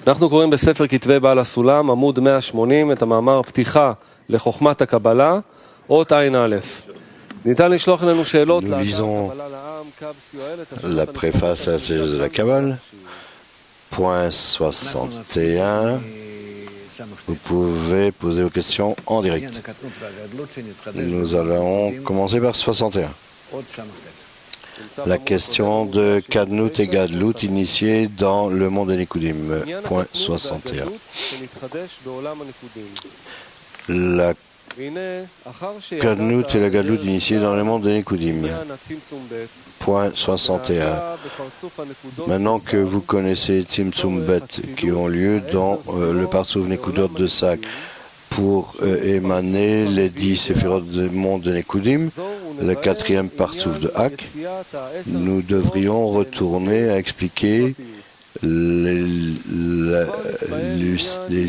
אנחנו קוראים בספר כתבי בעל הסולם, עמוד 180, את המאמר פתיחה לחוכמת הקבלה, אות עין א'. ניתן לשלוח אלינו שאלות Nous lisons la préface à la sagesse de la Kabbale, point 61. Vous pouvez poser vos questions en direct. Nous allons commencer par 61. La question de Kadnout et Gadlout initiée dans le monde des Nikudim, point 61. La Kadnout et la Gadlout initiée dans le monde des Nikudim, point 61. Maintenant que vous connaissez Tzimtzum Bet qui ont lieu dans le Partsouf Nekudot de Sak pour émaner les 10 séphirotes du monde de Nekudim, le 4e Partsouf de Hak, nous devrions retourner à expliquer les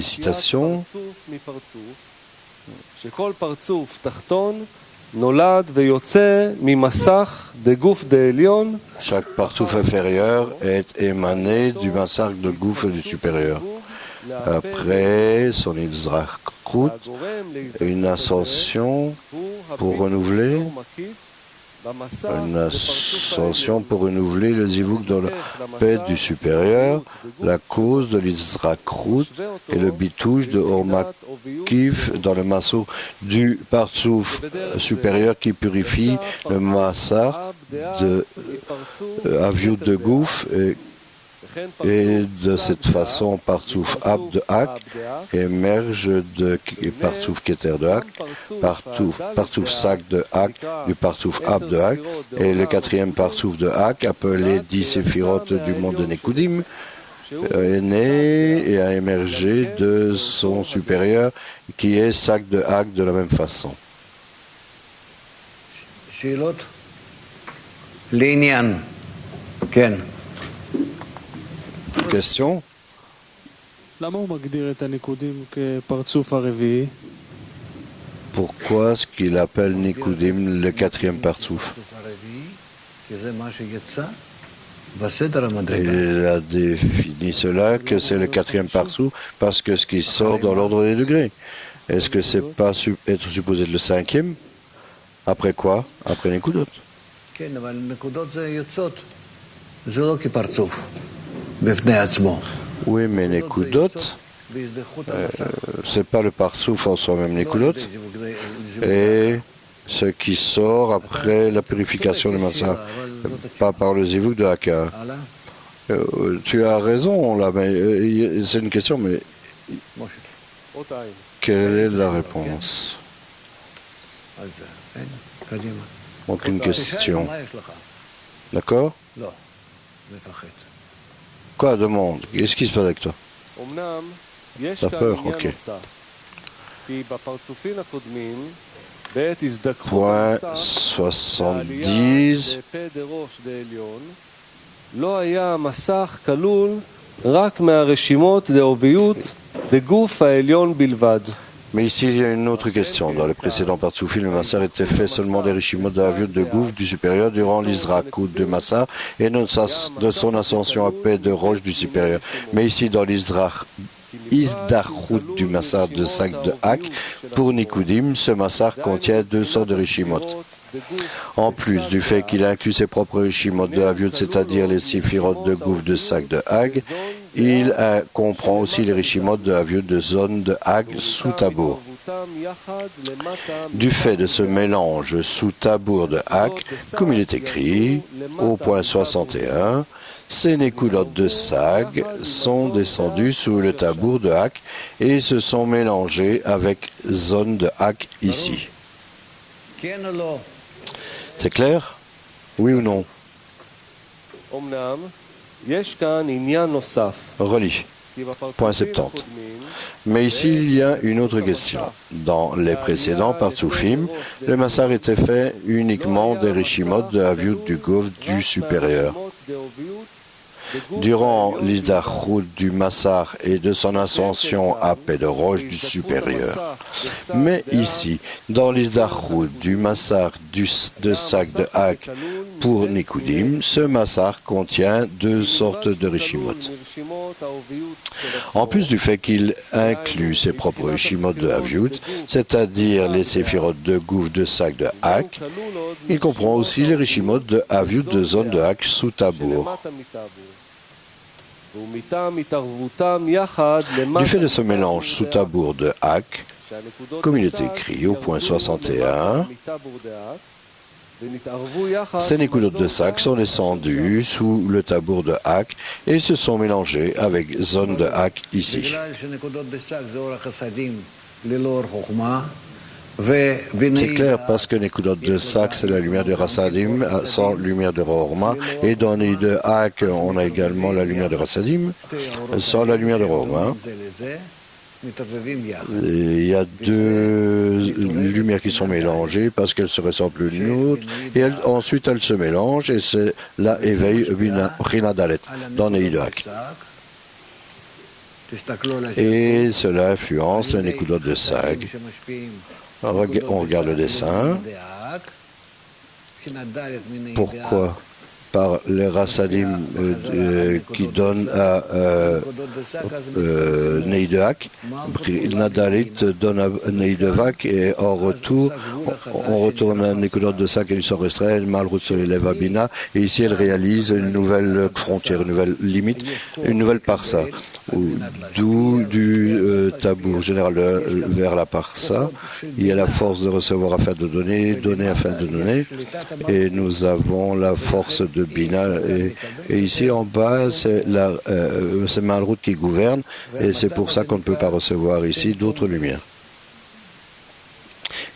citations. Chaque partsouf inférieur est émané du massacre de Gouf du supérieur. Après son Izrakrut, une ascension pour renouveler le Zivouk dans la paix du supérieur, la cause de l'Izrakrut et le bitouche de Ormakiv dans le masseau du Partsouf supérieur qui purifie le massar de Aviout de Gouf et de cette façon Partsouf Ab de Hak émerge de Partsouf Keter de Hak, Partsouf Sak de Hak, du Partsouf Ab de Hak, et le 4e Partsouf de Hak, appelé 10 séphirotes du monde de Nekudim, est né et a émergé de son supérieur qui est Sak de Hak de la même façon. Question? Pourquoi est-ce qu'il appelle Nikudim le 4e Partsouf? Il a défini cela que c'est le 4e Partsouf parce que ce qui sort dans l'ordre des degrés. Est-ce que c'est pas être supposé être le 5e? Après quoi? Après Nikudot. Oui, mais Nekudot, c'est pas le Partsouf en soi-même, Nekudot, et ce qui sort après la purification du Massa, pas par le Zivouk de Haka. Tu as raison, là, mais c'est une question, mais quelle est la réponse? Aucune question. D'accord? Quoi, demande? Qu'est-ce qui se passe avec toi? T'as peur? Ok. Point 70. Mais ici, il y a une autre question. Dans le précédent Partsoufim, le Massar était fait seulement des Rishimot de Aviut de Gouf du supérieur durant l'Izrakout de Massar et de son ascension à paix de Roche du supérieur. Mais ici, dans l'Izdarchut du Massar de Sak de Hak, pour Nikudim, ce Massar contient 200 de Rishimot. En plus du fait qu'il inclut ses propres Rishimot de Aviut, c'est-à-dire les Séphirotes de Gouf de Sak de Hag, il comprend aussi les Rishimot de Aviut de zone de Hag sous Tabour. Du fait de ce mélange sous Tabour de Hag, comme il est écrit au point 61, ces Nekudot de Sag sont descendus sous le Tabour de Hag et se sont mélangés avec zone de Hag ici. C'est clair? Oui ou non? Relis. Point 70. Mais ici, il y a une autre question. Dans les précédents Partsoufim, le Massar était fait uniquement des Rishimot de Aviut du Gouf du supérieur. durant l'Isdachrout du Massar et de son ascension à Paix de Roche du supérieur. Mais ici, dans l'Isdachrout du Massar de Sag de Hak pour Nikudim, ce Massar contient deux sortes de Rishimot. En plus du fait qu'il inclut ses propres Rishimot de Aviut, c'est-à-dire les séphirotes de Gouf de Sag de Hak, il comprend aussi les Rishimot de Aviut de zone de Hak sous Tabour. Du fait de ce mélange sous Tabour de Hak, comme il est écrit au point 61, ces Nekudot de Sag sont descendus sous le Tabour de Hak et se sont mélangés avec zone de Hak ici. C'est clair parce que Nekudot de Sag, c'est la lumière de Rasadim sans lumière de Rohorma. Et dans les de Hak, on a également la lumière de Rasadim sans la lumière de Rohorma. Il y a deux lumières qui sont mélangées parce qu'elles se ressemblent l'une l'autre et ensuite elles se mélangent et c'est là éveil Rina Dalet dans les de Hak. Et cela influence le Nekudot de Sag. On regarde le dessin. Pourquoi? Par les Rasadim qui donnent à Nei de Hak, Nadalit donne à Nei de Hak et en retour, on retourne à Nekudot de Sag et ils sont restraits, Malrout se lève à Bina et ici elle réalise une nouvelle frontière, une nouvelle limite, une nouvelle parsa. D'où du Tabour général vers la parsa, il y a la force de recevoir afin de donner, donner afin de donner, et nous avons la force de Bina, et ici en bas c'est Malrout qui gouverne, et c'est pour ça qu'on ne peut pas recevoir ici d'autres lumières.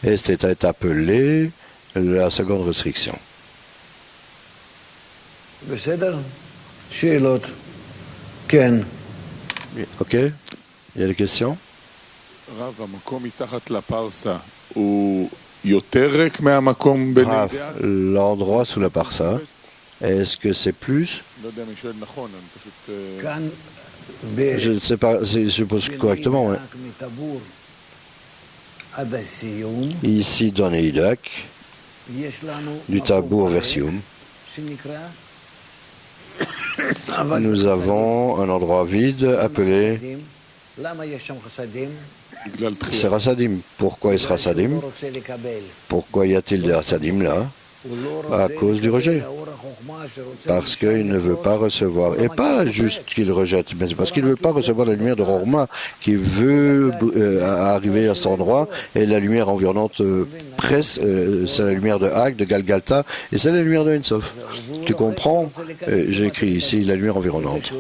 Et c'est appelé la seconde restriction. Ok, il y a des questions? L'endroit sous la parsa, est-ce que c'est plus? Je ne sais pas, je suppose correctement. Ouais. Ici dans les de Hak, du Tabour vers Sioum, nous avons un endroit vide appelé c'est Rasadim. Pourquoi est-ce Rasadim? Pourquoi y a-t-il des Rasadim là? À cause du rejet. Parce qu'il ne veut pas recevoir. Et pas juste qu'il rejette, mais c'est parce qu'il ne veut pas recevoir la lumière de Rohorma qui veut arriver à cet endroit. Et la lumière environnante presse, c'est la lumière de Hak, de Galgalta, et c'est la lumière de Ensof. Tu comprends? J'ai écrit ici la lumière environnante.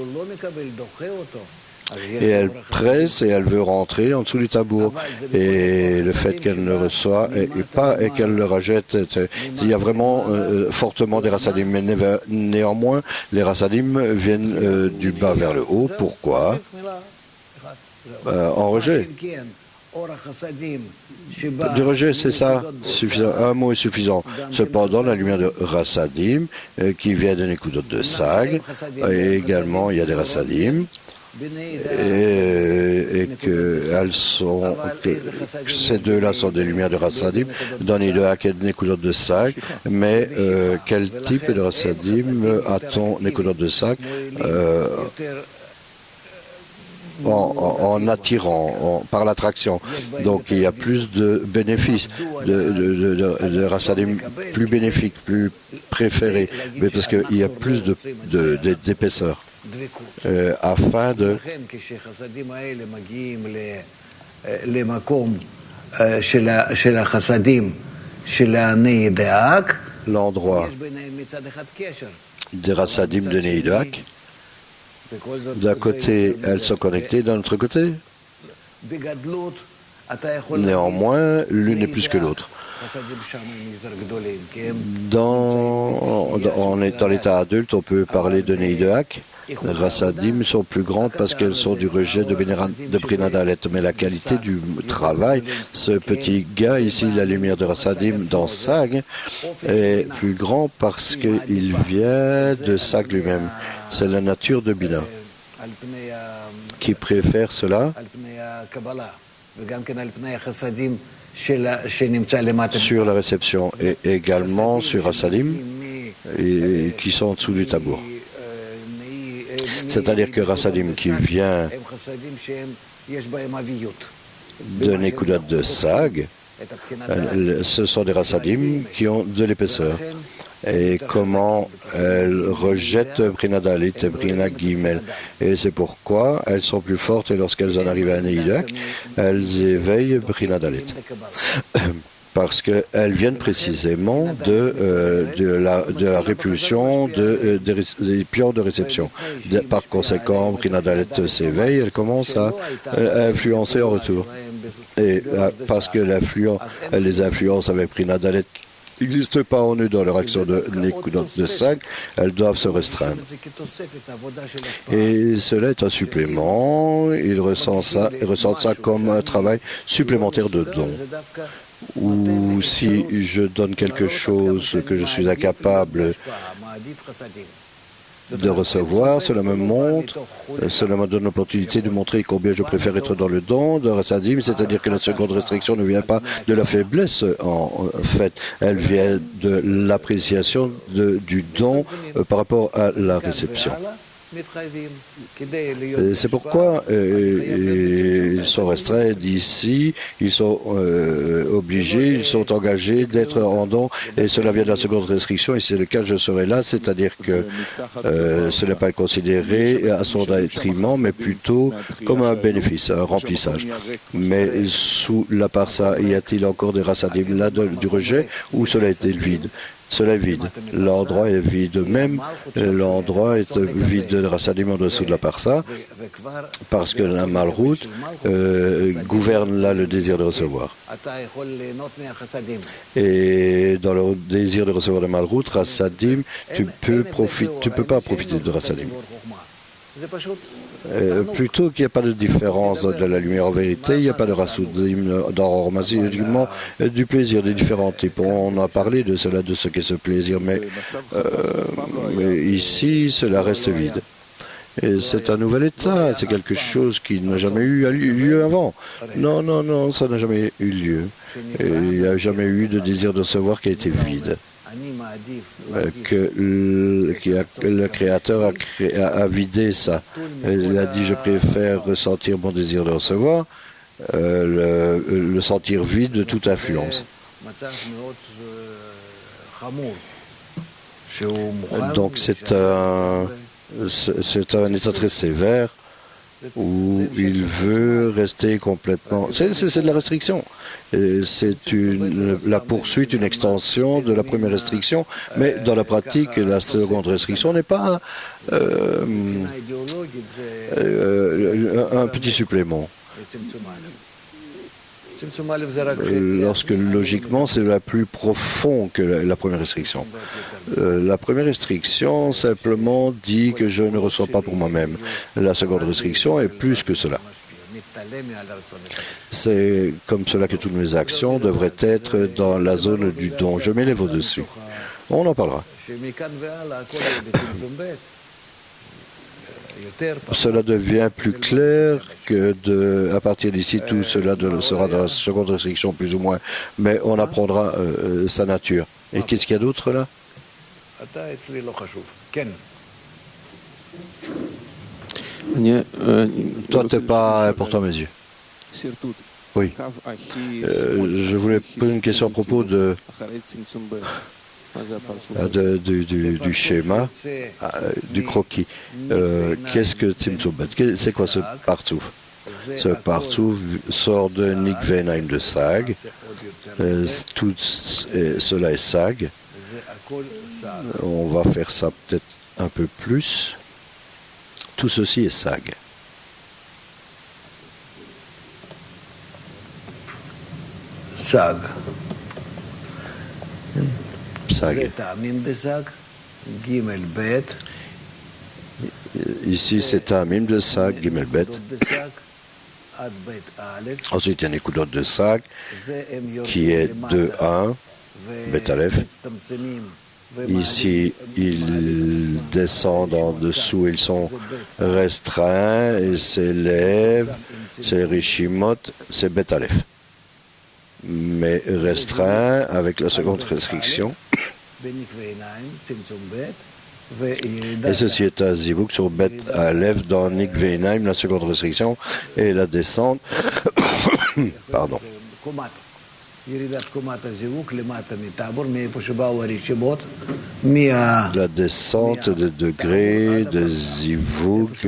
Et elle presse et elle veut rentrer en dessous du Tabour. Et le fait qu'elle ne reçoit et qu'elle le rejette, il y a vraiment fortement des Rasadim. Mais néanmoins, les Rasadim viennent du bas vers le haut. Pourquoi? En rejet. Du rejet, c'est ça, suffisant. Un mot est suffisant. Cependant, la lumière de Rasadim, qui vient de Nekudot de Sag, et également il y a des Rasadim, et que ces deux-là sont des lumières de Rasadim, dans les deux Hak et Nekudot de Sag, mais quel type de Rasadim a-t-on Nekudot de Sag en attirant, par l'attraction. Donc il y a plus de bénéfices, de Rasadim plus bénéfiques, plus préférés, mais parce qu'il y a plus d'épaisseur. Afin de l'endroit des Rasadim de Nei de Hak, d'un côté elles sont connectées, d'un autre côté Néanmoins, l'une est plus que l'autre. Dans l'état adulte, on peut parler de Neideak. Les Rassadim sont plus grandes parce qu'elles sont du rejet de Brit Hadaleth. Mais la qualité du travail, ce petit gars ici, la lumière de Rassadim dans Sag, est plus grand parce qu'il vient de Sag lui-même. C'est la nature de Bina qui préfère cela sur la réception et également sur Rassadim qui sont en dessous du tabour. C'est-à-dire que Rassadim qui vient de Nekudat de Sag, ce sont des Rassadim qui ont de l'épaisseur. Et comment elles rejettent Brina Dalit et Brina Gimel. Et c'est pourquoi elles sont plus fortes et lorsqu'elles en arrivent à Neidak, elles éveillent Brina Dalit. Parce qu'elles viennent précisément de la répulsion des pions de réception. Par conséquent, Brina Dalit s'éveille, elle commence à influencer en retour. Et parce que les influences avec Brina Dalit n'existent pas en eux dans leur action de Nekudot de Sag, elles doivent se restreindre. Et cela est un supplément, ils ressentent ça comme un travail supplémentaire de don. Ou si je donne quelque chose que je suis incapable de recevoir, cela me donne l'opportunité de montrer combien je préfère être dans le don de Rassadim, c'est-à-dire que la seconde restriction ne vient pas de la faiblesse en fait, elle vient de l'appréciation du don par rapport à la réception. C'est pourquoi ils sont restreints d'ici, ils sont obligés, ils sont engagés d'être en don, et cela vient de la seconde restriction, et c'est le cas, je serai là, c'est-à-dire que ce n'est pas considéré à son détriment, mais plutôt comme un bénéfice, un remplissage. Mais sous la parsa, y a-t-il encore des rassadim là du rejet, ou cela est vide? Cela est vide. L'endroit est vide. Même l'endroit est vide de Rassadim en dessous de la parsa, parce que la malroute gouverne là le désir de recevoir. Et dans le désir de recevoir de malroute, Rassadim, tu peux pas profiter de Rassadim. Plutôt qu'il n'y a pas de différence de la lumière en vérité, il n'y a pas de rassoudim dans Orma, c'est uniquement du plaisir des différents types. On a parlé de cela, de ce qu'est ce plaisir, mais ici, cela reste vide. Et c'est un nouvel état, c'est quelque chose qui n'a jamais eu lieu avant. Non, ça n'a jamais eu lieu. Et il n'y a jamais eu de désir de recevoir qui a été vide. Que le Créateur a vidé ça. Il a dit, je préfère ressentir mon désir de recevoir, le sentir vide de toute influence. Donc c'est un état très sévère où il veut rester complètement... C'est de la restriction. C'est la poursuite, une extension de la première restriction, mais dans la pratique, la seconde restriction n'est pas un petit supplément. Lorsque logiquement c'est la plus profond que la première restriction. La première restriction simplement dit que je ne reçois pas pour moi-même. La seconde restriction est plus que cela. C'est comme cela que toutes mes actions devraient être dans la zone du don. Je m'élève au-dessus. On en parlera. Cela devient plus clair que à partir d'ici, tout cela sera dans la seconde restriction, plus ou moins. Mais on apprendra sa nature. Et qu'est-ce qu'il y a d'autre là? Toi, tu n'es pas important à mes yeux. Oui. Je voulais poser une question à propos du schéma, du croquis. Qu'est-ce que Tzimtzum Bet? C'est quoi ce partouf? Ce partouf sort de Nikvenaim de Sag. Tout cela est Sag. On va faire ça peut-être un peu plus. Tout ceci est Sag. Sag. Sag. Ici, c'est un mime de Sag, Gimel Bet. Ensuite, il y a un écoudot de Sag qui est 2-1, Bet Aleph. Ici, ils descendent en dessous, ils sont restreints et s'élèvent. C'est Rishimot, c'est Bet Aleph. Mais restreint avec la seconde restriction. Et ceci est un zivouk sur Bet Aleph dans Nikveinaim, la seconde restriction, et la descente. Pardon. La descente de degrés de zivouk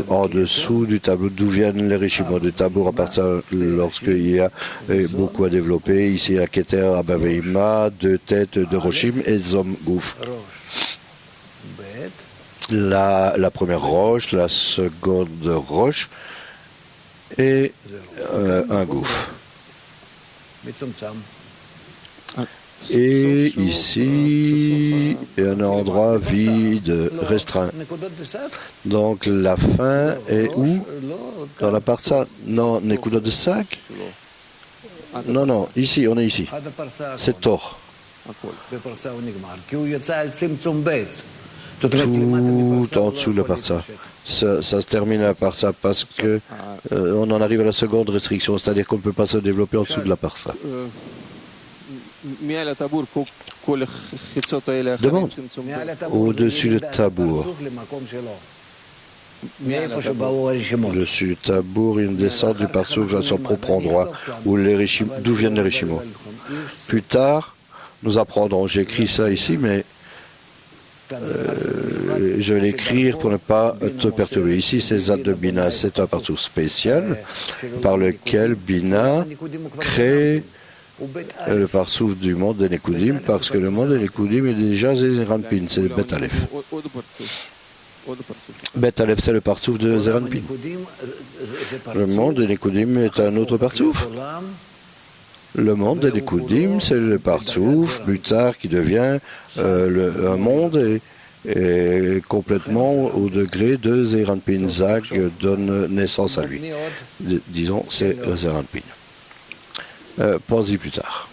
en dessous du tableau, d'où viennent les Rishimot du tableau à partir lorsqu'il y a beaucoup à développer. Ici, à Keter, à Baveima, 2 têtes de Roshim et Zom Gouf. La première roche, la seconde roche et un Gouf. Et ici, il y a un endroit vide, restreint. Donc la fin est où? Dans la parsa? Non, Nekudot de Sag? Non, ici, on est ici. C'est Tor. Tout en dessous de la parsa. Ça se termine à la parsa parce que on en arrive à la seconde restriction, c'est-à-dire qu'on ne peut pas se développer en dessous de la parsa. Demande. Au-dessus du tabour. Au-dessus du tabour, une descente du parsouf à son propre endroit, d'où viennent les Rishimot. Plus tard, nous apprendrons, j'ai écrit ça ici, mais je vais l'écrire pour ne pas te perturber. Ici, c'est Zad de Bina, c'est un parsouf spécial par lequel Bina crée le parsouf du monde des Nekudim, parce que le monde des Nekudim est déjà Zeranpin, c'est Bet Aleph. Bet Aleph, c'est le parsouf de Zeranpin. Le monde des Nekudim est un autre parsouf. Le monde des Nekudim, c'est le parsouf, plus tard, qui devient un monde et complètement au degré de Zeranpin. Zag donne naissance à lui. Disons, c'est Zeranpin. Pense-y plus tard.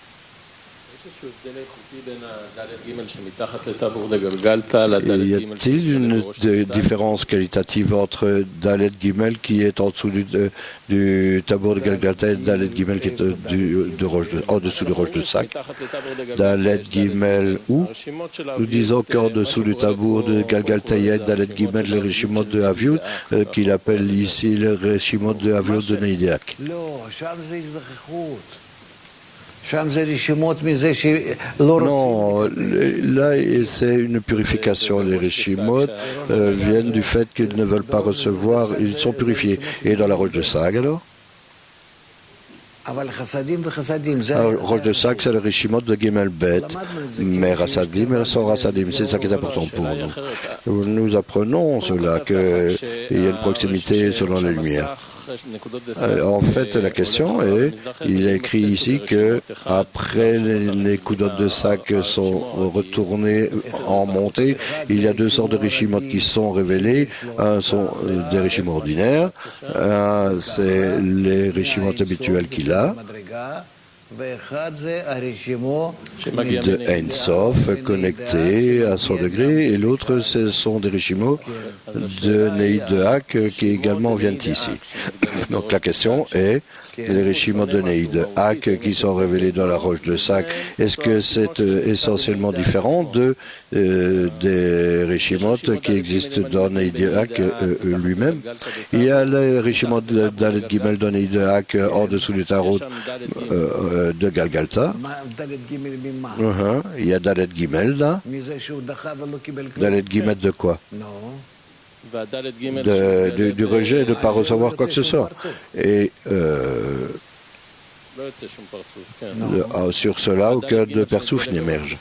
Y a-t-il une différence qualitative entre Dalet Gimel qui est en dessous du tabour de Galgalta et Dalet Gimel qui est en dessous de roche de Sag? Dalet Gimel où? Nous disons qu'en dessous du tabour de Galgalta il y a Dalet Gimel, le Rishimot de Aviud, qu'il appelle ici le Rishimot de Aviud de Neideak. Non, là c'est une purification. Les Rishimot viennent du fait qu'ils ne veulent pas recevoir, ils sont purifiés. Et dans la roche de Sag alors? Roche de Sag, c'est le Rishimot de Gimel Bet, mais Rassadim, elles sont Rassadim. C'est ça qui est important pour nous. Nous apprenons cela, qu'il y a une proximité selon la lumière. En fait, la question est, il a écrit ici que après les Kudot de Sag sont retournés en montée, il y a 2 sortes de Rishimot qui sont révélés. Un sont des Rishimot ordinaires, un c'est les Rishimot habituels qu'il a, de Ein Sof connecté à son degré, et l'autre ce sont des Rishimot de Neid de Hak qui également viennent ici. Donc la question est, les Rishimot de Neid de Hak qui sont révélés dans la roche de Sag, est-ce que c'est essentiellement différent des Rishimot qui existent dans Neid de Hak lui-même? Il y a les Rishimot d'Alet Gimel de Neid de Hak en dessous du tarot de Galgalta. Il y a Dalet Gimel là. Dalet Gimel de quoi? Du rejet de ne pas recevoir quoi que ce soit. Et sur cela, aucun de persouf n'émerge.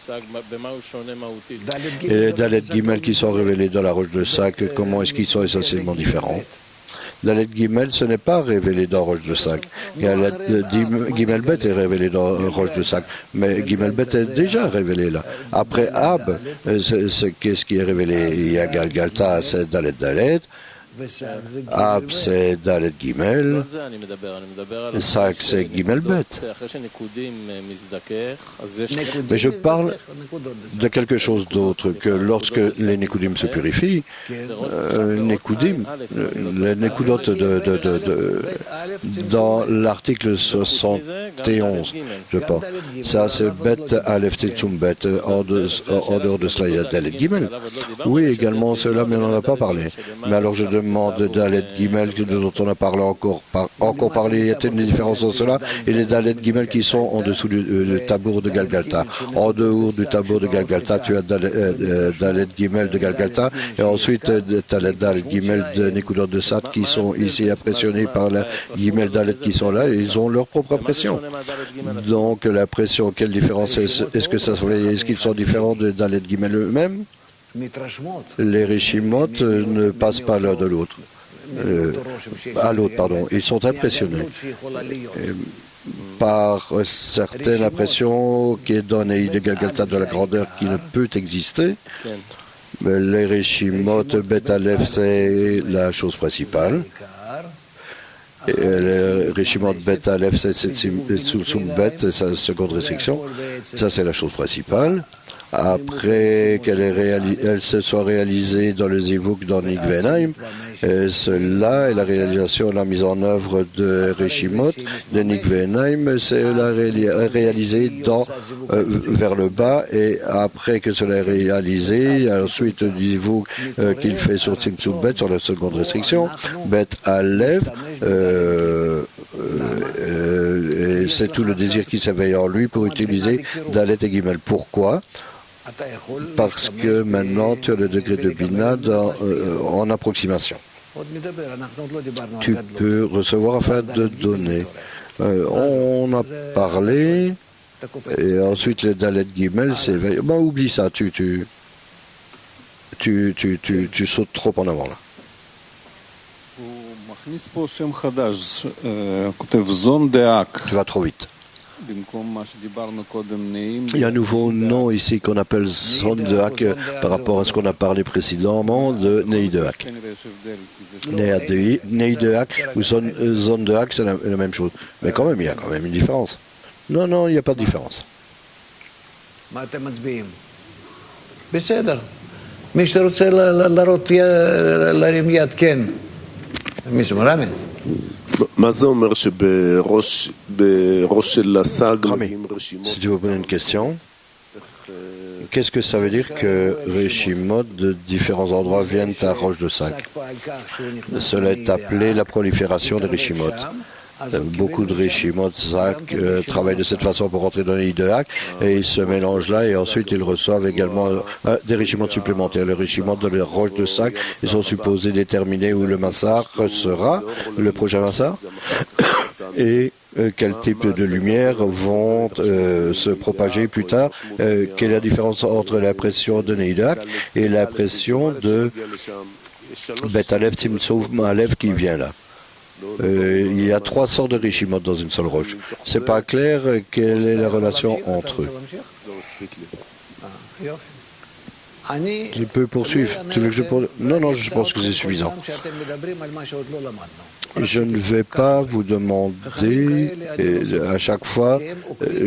Et les Dalet Gimel qui sont révélés dans la roche de Sag, comment est-ce qu'ils sont essentiellement différents? Dalet Gimel, ce n'est pas révélé dans Roche de Sac. Gimel Bet est révélé dans Roche de Sac, mais Gimel Bet est déjà révélé là. Après Ab, qu'est-ce qui est révélé? Il y a Galgalta, c'est Dalet Dalet. Ab, c'est Dalet Gimel. Sac, c'est Gimel Bet. Mais je parle de quelque chose d'autre, que lorsque les Nekudim se purifient, Nekudim, les Nekudot dans l'article 71, je pense, ça c'est Bet Aleph Tetzum Bet, en dehors de cela il y a Dalet Gimel. Oui, également cela, mais on n'en a pas parlé. Mais alors je demande Dalet Gimel, dont on a parlé encore parlé, y a-t-il une différence dans cela, et les Dalet Gimel qui sont en dessous du tabour de Galgalta. En dehors du tabour de Galgalta, tu as Dalet Gimel de Galgalta, et ensuite tu as les Dalet Gimel de Nekudot de Sat qui sont ici impressionnés par la Gimel Dalet qui sont là, et ils ont leur propre pression. Donc la pression, quelle différence est-ce que ça se fait? Est-ce qu'ils sont différents de Dalet Gimel eux-mêmes? Les Rishimot ne passent pas l'un de l'autre. À l'autre, pardon. Ils sont impressionnés par certaines impressions qui est donnée de Galgalta de la grandeur qui ne peut exister. Mais les Rishimot, Bet Aleph, c'est la chose principale. Et les Rishimot Bet Aleph, c'est Tsum Bet, sa seconde restriction. Ça, c'est la chose principale. Après qu'elle se soit réalisée dans le Zivuk dans Nikvenaim, cela est la réalisation, la mise en œuvre de Rishimot, de Nikvenaim, c'est la réalisée vers le bas, et après que cela est réalisé, ensuite le Zivuk qu'il fait sur Tzimtzum Bet, sur la seconde restriction, Bet Aleph, c'est tout le désir qui s'éveille en lui pour utiliser Dalet et Gimel. Pourquoi? Parce que maintenant tu as le degré de Bina en approximation. Tu peux recevoir afin de donner. On a parlé, et ensuite le Dalet Gimel s'éveille. Ben, oublie ça, tu sautes trop en avant là. Tu vas trop vite. Il y a un nouveau nom ici qu'on appelle Zon de Hak par rapport à ce qu'on a parlé précédemment de Nei de Hak. Nei de Hak ou Zon de Hak, c'est la même chose. Mais quand même, il y a quand même une différence. Non, il n'y a pas de différence. Si tu veux poser une question, qu'est-ce que ça veut dire que Rishimot de différents endroits viennent à Roche de Sac? Cela est appelé la prolifération des Rishimot. Beaucoup de Rishimot travaillent de cette façon pour rentrer dans l'île de Hak, et ils se mélangent là, et ensuite ils reçoivent également des Rishimot supplémentaires. Les Rishimot de la Roche de Sac, ils sont supposés déterminer où le Massar sera, le prochain Massar, et quel type de lumière vont se propager plus tard. Quelle est la différence entre la pression de Neidak et la pression de Bet Aleph Tzimtzum Aleph qui vient là? Il y a 3 sortes de Rishimot dans une seule roche. C'est pas clair quelle est la relation entre eux. Je peux poursuivre. Tu veux que Non, je pense que c'est suffisant. Je ne vais pas vous demander à chaque fois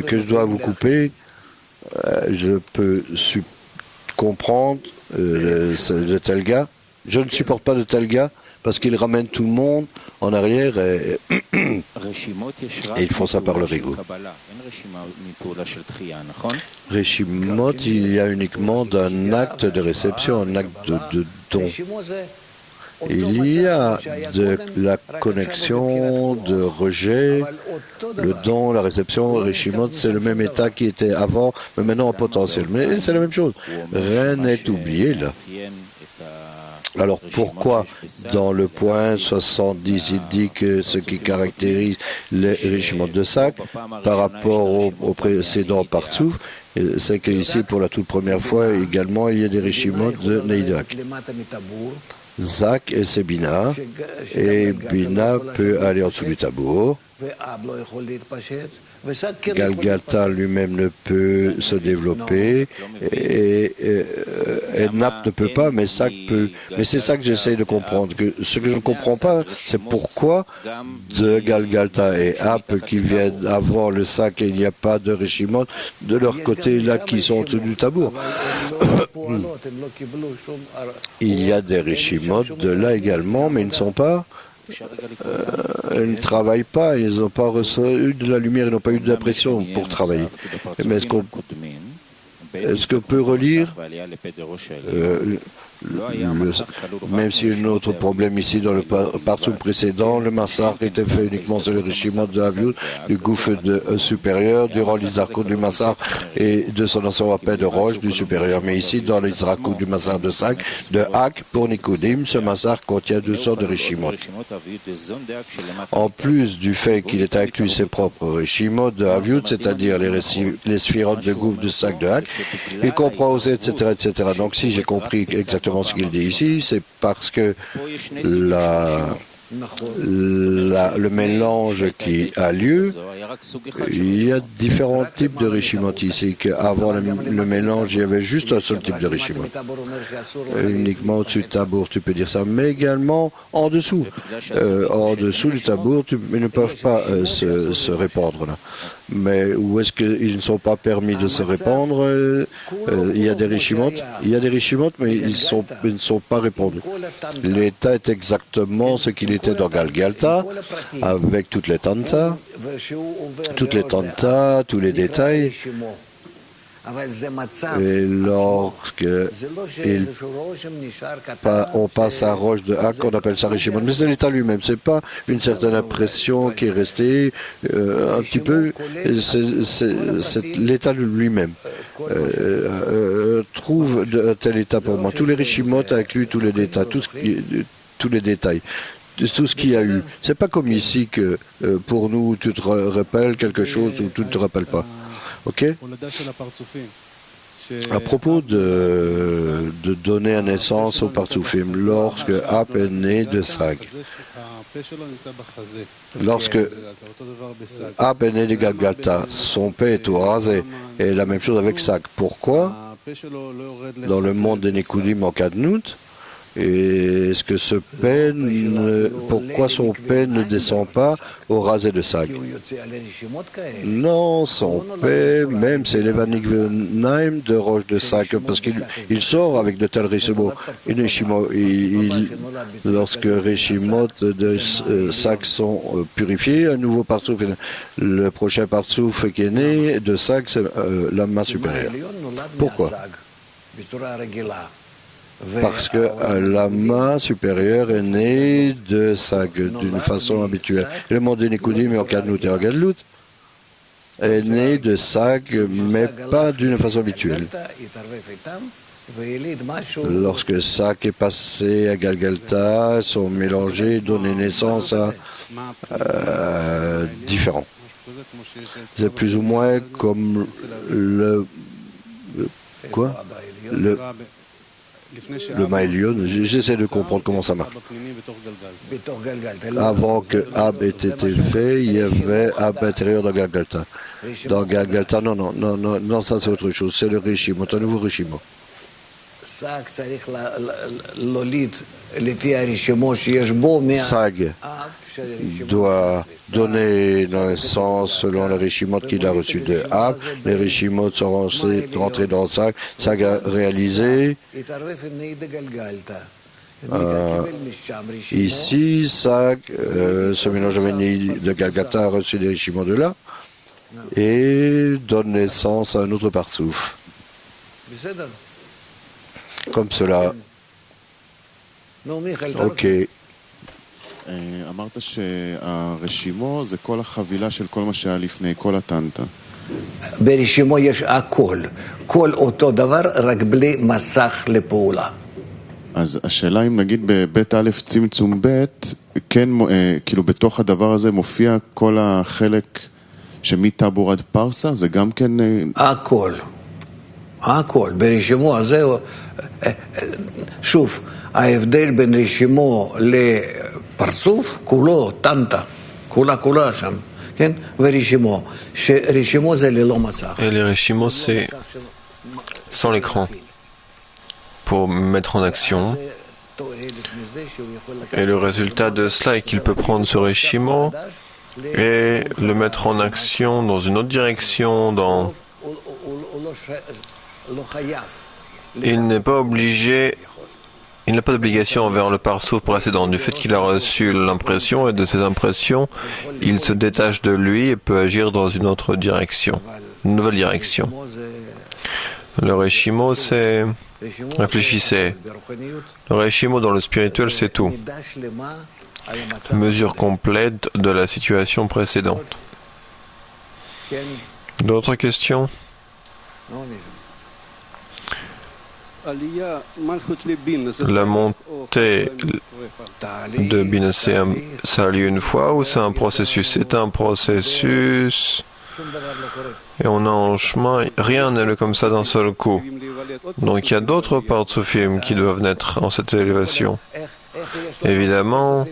que je dois vous couper. Je peux comprendre de tel gars. Je ne supporte pas de tel gars parce qu'il ramène tout le monde en arrière et ils font ça par leur ego. Rishimot, il y a uniquement d'un acte de réception, un acte de don. Il y a de la connexion, de rejet, le don, la réception. Rishimot, c'est le même état qui était avant, mais maintenant en potentiel. Mais c'est la même chose. Rien n'est oublié là. Alors pourquoi dans le point 70 il dit que ce qui caractérise les Rishimot de Sac par rapport au précédent Partsouf, c'est qu'ici pour la toute première fois également il y a des Rishimot de Neidak. Zak et c'est Bina, et Bina peut aller en dessous du tabour. Galgalta lui-même ne peut se développer et Nap ne peut pas, mais Sak peut. Mais c'est ça que j'essaie de comprendre. Ce que je ne comprends pas, c'est pourquoi de Galgalta et Ap qui viennent avant le Sak et il n'y a pas de Rishimot de leur côté là qui sont au-dessus du tabour. Il y a des Rishimot de là également, mais ils ne sont pas. Ils ne travaillent pas, ils n'ont pas reçu de la lumière, ils n'ont pas eu d'impression pour travailler. Mais est-ce qu'on peut relire même s'il y a un autre problème ici dans le partout précédent, le massacre était fait uniquement sur le Rishimot de Aviut, du gouffre supérieur, durant l'Izrakout du massacre et de son ancien appel de roche du supérieur. Mais ici, dans l'Izrakout du massacre de Sak, de Hak pour Nikodim, ce massacre contient deux sortes de Rishimot. En plus du fait qu'il est inclus ses propres Rishimot de Aviut, c'est-à-dire les sphirotes de gouffre de Sak de Hak, il comprend aussi, etc., etc. Donc si j'ai compris exactement ce qu'il dit ici, c'est parce que le mélange qui a lieu, il y a différents types de Rishimot ici, qu'avant le mélange, il y avait juste un seul type de Rishimot. Uniquement au-dessus du tabour, tu peux dire ça, mais également en dessous. En dessous du tabour, ils ne peuvent pas se répandre là. Mais où est-ce qu'ils ne sont pas permis de se répandre? Il y a des Rishimot, mais ils ne sont pas répandus. L'état est exactement ce qu'il était dans Galgalta, avec toutes les tantas, tous les détails. Et lorsque on passe à roche de Hak, on appelle ça Rishimot. Mais c'est l'état lui-même, c'est pas une certaine impression qui est restée un petit peu, c'est l'état lui-même. Trouve un tel état pour moi. Tous les Rishimot incluent tous les détails, tous les détails. Tout ce qu'il y a eu. C'est pas comme ici que pour nous tu te rappelles quelque chose ou tu ne te rappelles pas. Ok? À propos de donner naissance au Partsoufim, lorsque Ap est né de Sag, lorsque Ap est né de Galgalta, son père est au rasé, et la même chose avec Sag. Pourquoi? Dans le monde des Nikudim en Kadnout, et est-ce que ce peine, pourquoi son peine ne descend pas au rasé de Sag? Non, son père, même c'est l'Evanik Naim de roche de Sag, parce qu'il sort avec de tels Rishimot. Lorsque Rishimot de Sag sont purifiés, un nouveau Partsouf, le prochain Partsouf qui est né de Sag, c'est la main supérieure. Pourquoi? Parce que la main supérieure est née de Sag d'une façon habituelle. Le monde de Nikudim et en Kadnout et en Gadlut est né de Sag, mais pas d'une façon habituelle. Lorsque Sag est passé à Galgalta, ils sont mélangés, donné naissance à différents. C'est plus ou moins comme le Maïlion, j'essaie de comprendre comment ça marche. Avant que Ab ait été fait, il y avait Ab intérieur dans Galgalta. Dans Galgalta, non, ça c'est autre chose, c'est le Rishimot, un nouveau Rishimot. Sag doit donner naissance selon le Rishimot qu'il a reçu de Ab. Les Rishimot sont rentrés dans Sag. Sag a réalisé. Ici, Sag, ce mélange de Galgalta a reçu des Rishimot de là et donne naissance à un autre Partsouf. Comme cela. Ok. אמרת שהרשימו זה כל החבילה של כל מה שהיה לפני, כל הטנטה. ברשימו יש הכל, כל אותו דבר, רק בלי מסך לפעולה. אז השאלה אם נגיד בבית א' צמצום ב', כן, כאילו בתוך הדבר הזה מופיע כל החלק שמטאבור עד פרסה, זה גם כן... הכל, ברשימו הזה, שוב, ההבדל בין רשימו לפרצוף, כולו, טנטה, כולה שם, כן? ורשימו, שרשימו זה ללא מסך. Et les Rishimo, c'est sans l'écran, pour mettre en action. Et le résultat de cela est qu'il peut prendre ce Rishimo et le mettre en action dans une autre direction. Il n'est pas obligé, il n'a pas d'obligation envers le parsouf précédent. Du fait qu'il a reçu l'impression et de ses impressions, il se détache de lui et peut agir dans une autre direction, une nouvelle direction. Le Reshimo, c'est... Réfléchissez. Le Reshimo dans le spirituel, c'est tout. Mesure complète de la situation précédente. D'autres questions? La montée de Bina, ça a lieu une fois ou c'est un processus? C'est un processus et on est en chemin. Rien n'est comme ça d'un seul coup. Donc il y a d'autres partsufim qui doivent naître en cette élévation. Évidemment,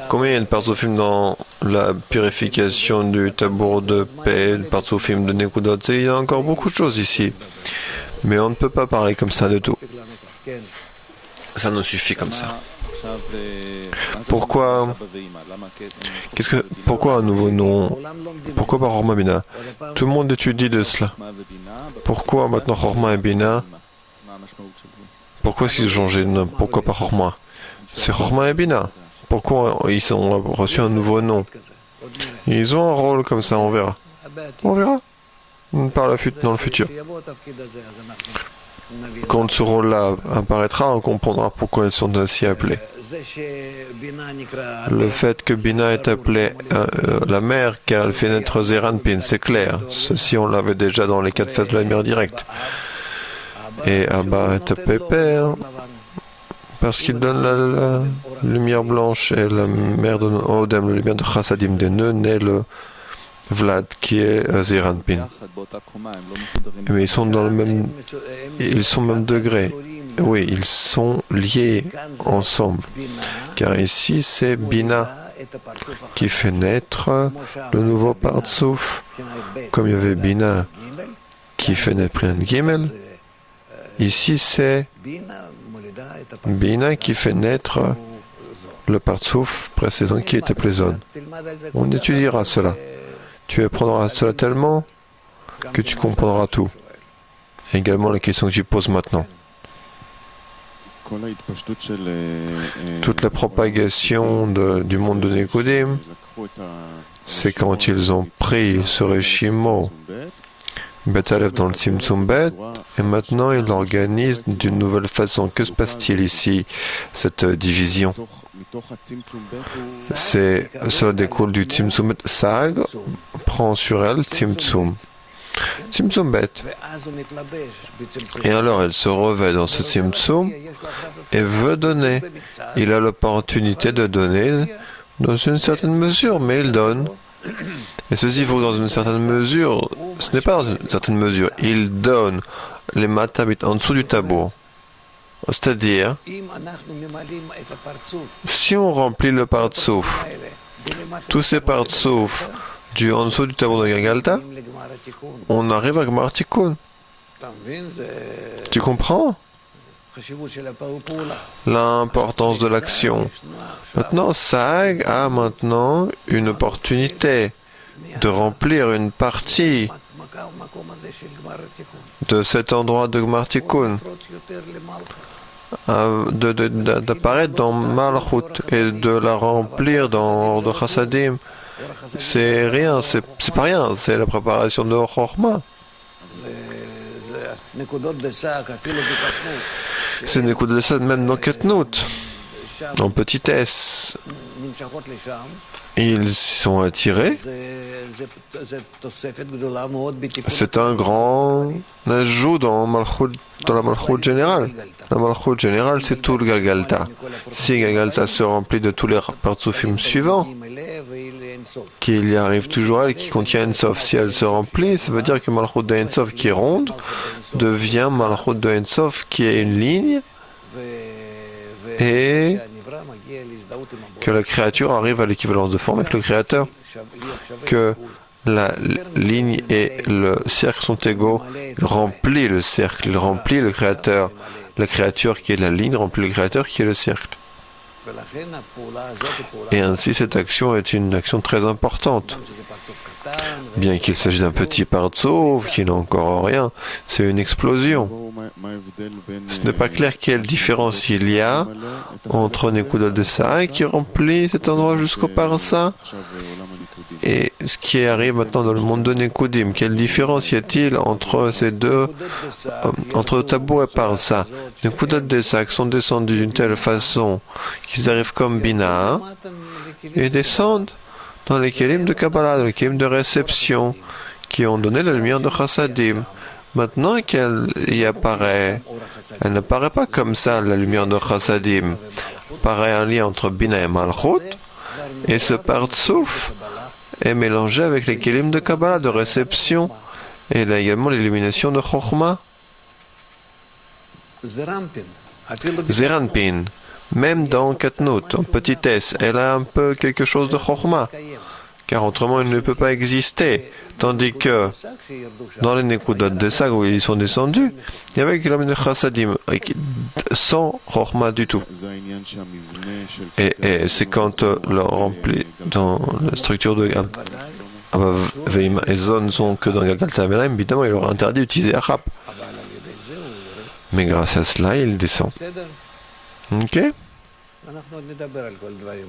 combien il y a de partsufim dans la purification du tabour de paix, de partsufim de Nekudot? Il y a encore beaucoup de choses ici. Mais on ne peut pas parler comme ça de tout. Ça nous suffit comme ça. Pourquoi un nouveau nom? Pourquoi pas Chorma Bina? Tout le monde étudie de cela. Pourquoi maintenant Chorma et Bina? Pourquoi est-ce qu'ils ont changé de nom? Pourquoi pas Chorma? C'est Chorma et Bina. Pourquoi ils ont reçu un nouveau nom? Ils ont un rôle comme ça, on verra. On verra. Par dans le futur. Quand ce rôle-là apparaîtra, on comprendra pourquoi ils sont ainsi appelés. Le fait que Bina est appelée la mère, car elle fait naître Zeranpin, c'est clair. Ceci, on l'avait déjà dans les 4 phases de la lumière directe. Et Abba est appelé père, parce qu'il donne la lumière blanche, et la mère de Odem, la lumière de Chassadim des nœuds, naît le Vlad, qui est Zeranpin. Mais ils sont dans le même... Ils sont au même degré. Oui, ils sont liés ensemble. Car ici, c'est Bina qui fait naître le nouveau Partsouf. Comme il y avait Bina qui fait naître Priyan Gimel, ici, c'est Bina qui fait naître le Partsouf précédent qui était Plaison. On étudiera cela. Tu apprendras cela tellement que tu comprendras tout. Également la question que tu poses maintenant. Toute la propagation du monde de Nekudim, c'est quand ils ont pris ce Reshimo Bet-Aleph dans le Tzimtzum Bet, et maintenant ils l'organisent d'une nouvelle façon. Que se passe-t-il ici, cette division? Cela découle du Tzimtzum Bet. Sag prend sur elle Tzimtzum. Tzimtzum Bet. Et alors elle se revêt dans ce Tzimtzum et veut donner. Il a l'opportunité de donner dans une certaine mesure, mais il donne. Et ceci vaut dans une certaine mesure. Ce n'est pas dans une certaine mesure. Il donne les matabit en dessous du tabou. C'est-à-dire, si on remplit le partsouf, tous ces partsouf du en dessous du tabou de Gagalta, on arrive à Gmar Tikkun. Tu comprends l'importance de l'action? Maintenant, Sag a maintenant une opportunité de remplir une partie de cet endroit de Gmar Tikkun, d'apparaître dans Malchut et de la remplir dans Or de Chassadim. C'est rien, c'est pas rien, c'est la préparation de Chorma. C'est Nekudot de Sag même dans Ketnout, en petitesse. Ils sont attirés. C'est un grand ajout dans la Malchut générale. La Malchut générale, c'est tout le Galgalta. Si Galgalta se remplit de tous les partsufim suivants, qu'il y arrive toujours elle, qui contient Ensof, si elle se remplit, ça veut dire que Malchut de Ensof qui est ronde devient Malchut de Ensof qui est une ligne et que la créature arrive à l'équivalence de forme avec le créateur, que la ligne et le cercle sont égaux, il remplit le cercle, il remplit le créateur. La créature qui est la ligne remplit le créateur qui est le cercle. Et ainsi, cette action est une action très importante. Bien qu'il s'agisse d'un petit partsouf qui n'a encore rien, c'est une explosion. Ce n'est pas clair quelle différence il y a entre Nekudot de Saï qui remplit cet endroit jusqu'au Parsa et ce qui arrive maintenant dans le monde de Nekudim. Quelle différence y a-t-il entre ces deux, entre Tabou et Parsa? Nekudot de Saï sont descendus d'une telle façon qu'ils arrivent comme Bina et descendent dans les kelim de Kabbalah, dans les kelim de réception, qui ont donné la lumière de Chassadim. Maintenant qu'elle y apparaît, elle n'apparaît pas comme ça, la lumière de Chassadim. Paraît un lien entre Bina et Malchut, et ce Partsouf est mélangé avec les kelim de Kabbalah, de réception, et il a également l'illumination de Chokhmah. Zeranpin. Même dans Katnout, en petit s, elle a un peu quelque chose de Chokhmah, car autrement elle ne peut pas exister. Tandis que dans les Nekudot de Sag où ils sont descendus, il y avait l'homme de Chassadim, sans Chokhmah du tout. Et c'est quand l'on remplit dans la structure de Veima et Zon sont que dans Gagalta Melaim, évidemment il aura interdit d'utiliser Achap. Mais grâce à cela, il descend. Ok?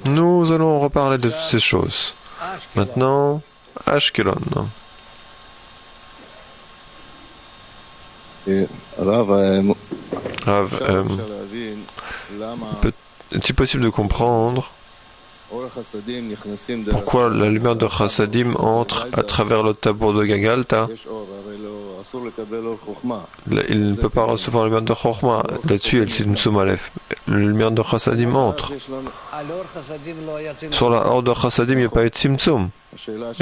Nous allons reparler de toutes ces choses. Maintenant, Ashkelon. Rav, est-il possible de comprendre pourquoi la lumière de Chassadim entre à travers le tableau de Gagalta? Il ne peut pas recevoir la lumière de Chokhmah. Là-dessus, elle Tzimtzum Aleph. La lumière de Chassadim entre. Sur la horde de Chassadim, il n'y a pas eu de Tzimtzum.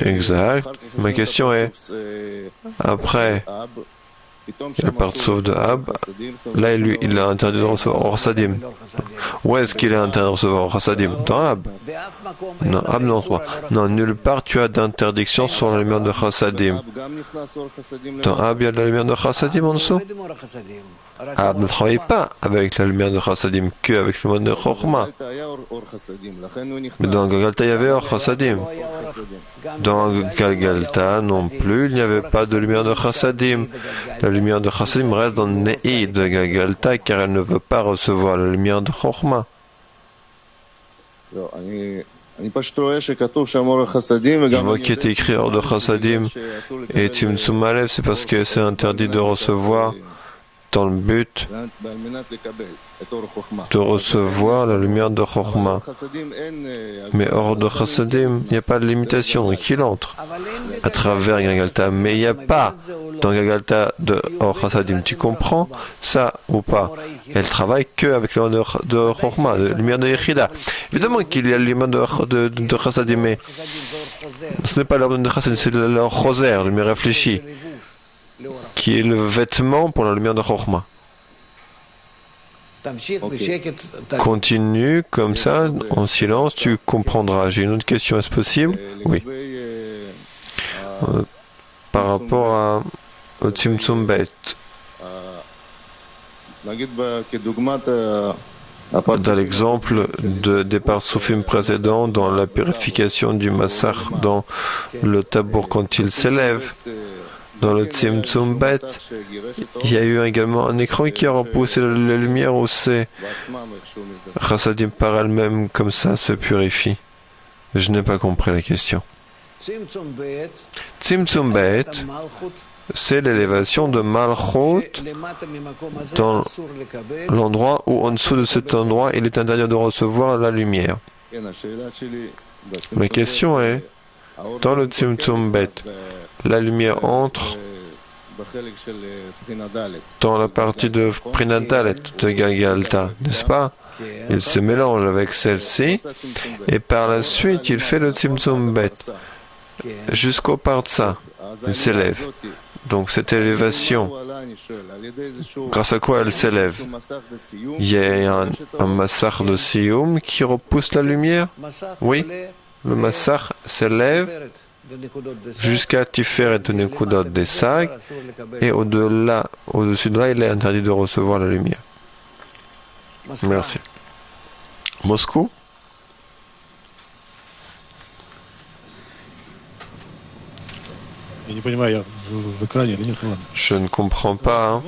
Exact. Ma question est, après le partsouf de Ab, là, il a interdit de recevoir Chassadim. Où est-ce qu'il a interdit de recevoir Chassadim? Dans Ab. Non, Ab non, non, nulle part tu as d'interdiction sur la lumière de Chassadim. Dans Ab, il y a de la lumière de Chassadim en dessous. Ab ne travaille pas avec la lumière de Chassadim, qu'avec le mode de Chokhmah. Mais dans Gagalta, il y avait Or Chassadim. Dans Gagalta non plus, il n'y avait pas de lumière de Chassadim. La lumière de Chassadim reste dans le Ne'i de Gagalta car elle ne veut pas recevoir la lumière de Chokhmah. Je vois qu'il est écrit hors de Chassadim et Tzimtzum Aleph, c'est parce que c'est interdit de recevoir dans le but de recevoir la lumière de Chokhmah. Mais hors de Chassadim, il n'y a pas de limitation, donc il entre à travers Gagalta. Mais il n'y a pas dans Gagalta de hors Chassadim. Tu comprends ça ou pas? Elle travaille qu'avec la lumière de Chokhmah, la lumière de Yechida. Évidemment qu'il y a la lumière de Chassadim, mais ce n'est pas la lumière de Chassadim, c'est le Choser, la lumière réfléchie, qui est le vêtement pour la lumière de Chokhmah. Continue comme ça, en silence, tu comprendras. J'ai une autre question, est-ce possible? Oui. Par rapport au Tzimtzum Bet. Dans l'exemple des Parsoufim précédents, dans la purification du massacre, dans le tabour quand il s'élève, dans le Tzimtzum Bet, il y a eu également un écran qui a repoussé la lumière où c'est Chassadim par elle-même, comme ça, se purifie. Je n'ai pas compris la question. Tzimtzum Bet, c'est l'élévation de Malchut dans l'endroit où, en dessous de cet endroit, il est interdit de recevoir la lumière. Ma question est, dans le Tzimtzum Bet, la lumière entre dans la partie de Prinadalet de Gagalta, n'est-ce pas? Il se mélange avec celle-ci et par la suite il fait le Tzimtzum Bet jusqu'au Partsa. Il s'élève. Donc cette élévation, grâce à quoi elle s'élève? Il y a un massar de Siyum qui repousse la lumière? Oui, le massar s'élève jusqu'à Tiferet de Nekudot des Sag, et au-delà, au-dessus de là, il est interdit de recevoir la lumière. Merci. Moscou? Je ne comprends pas. Hein.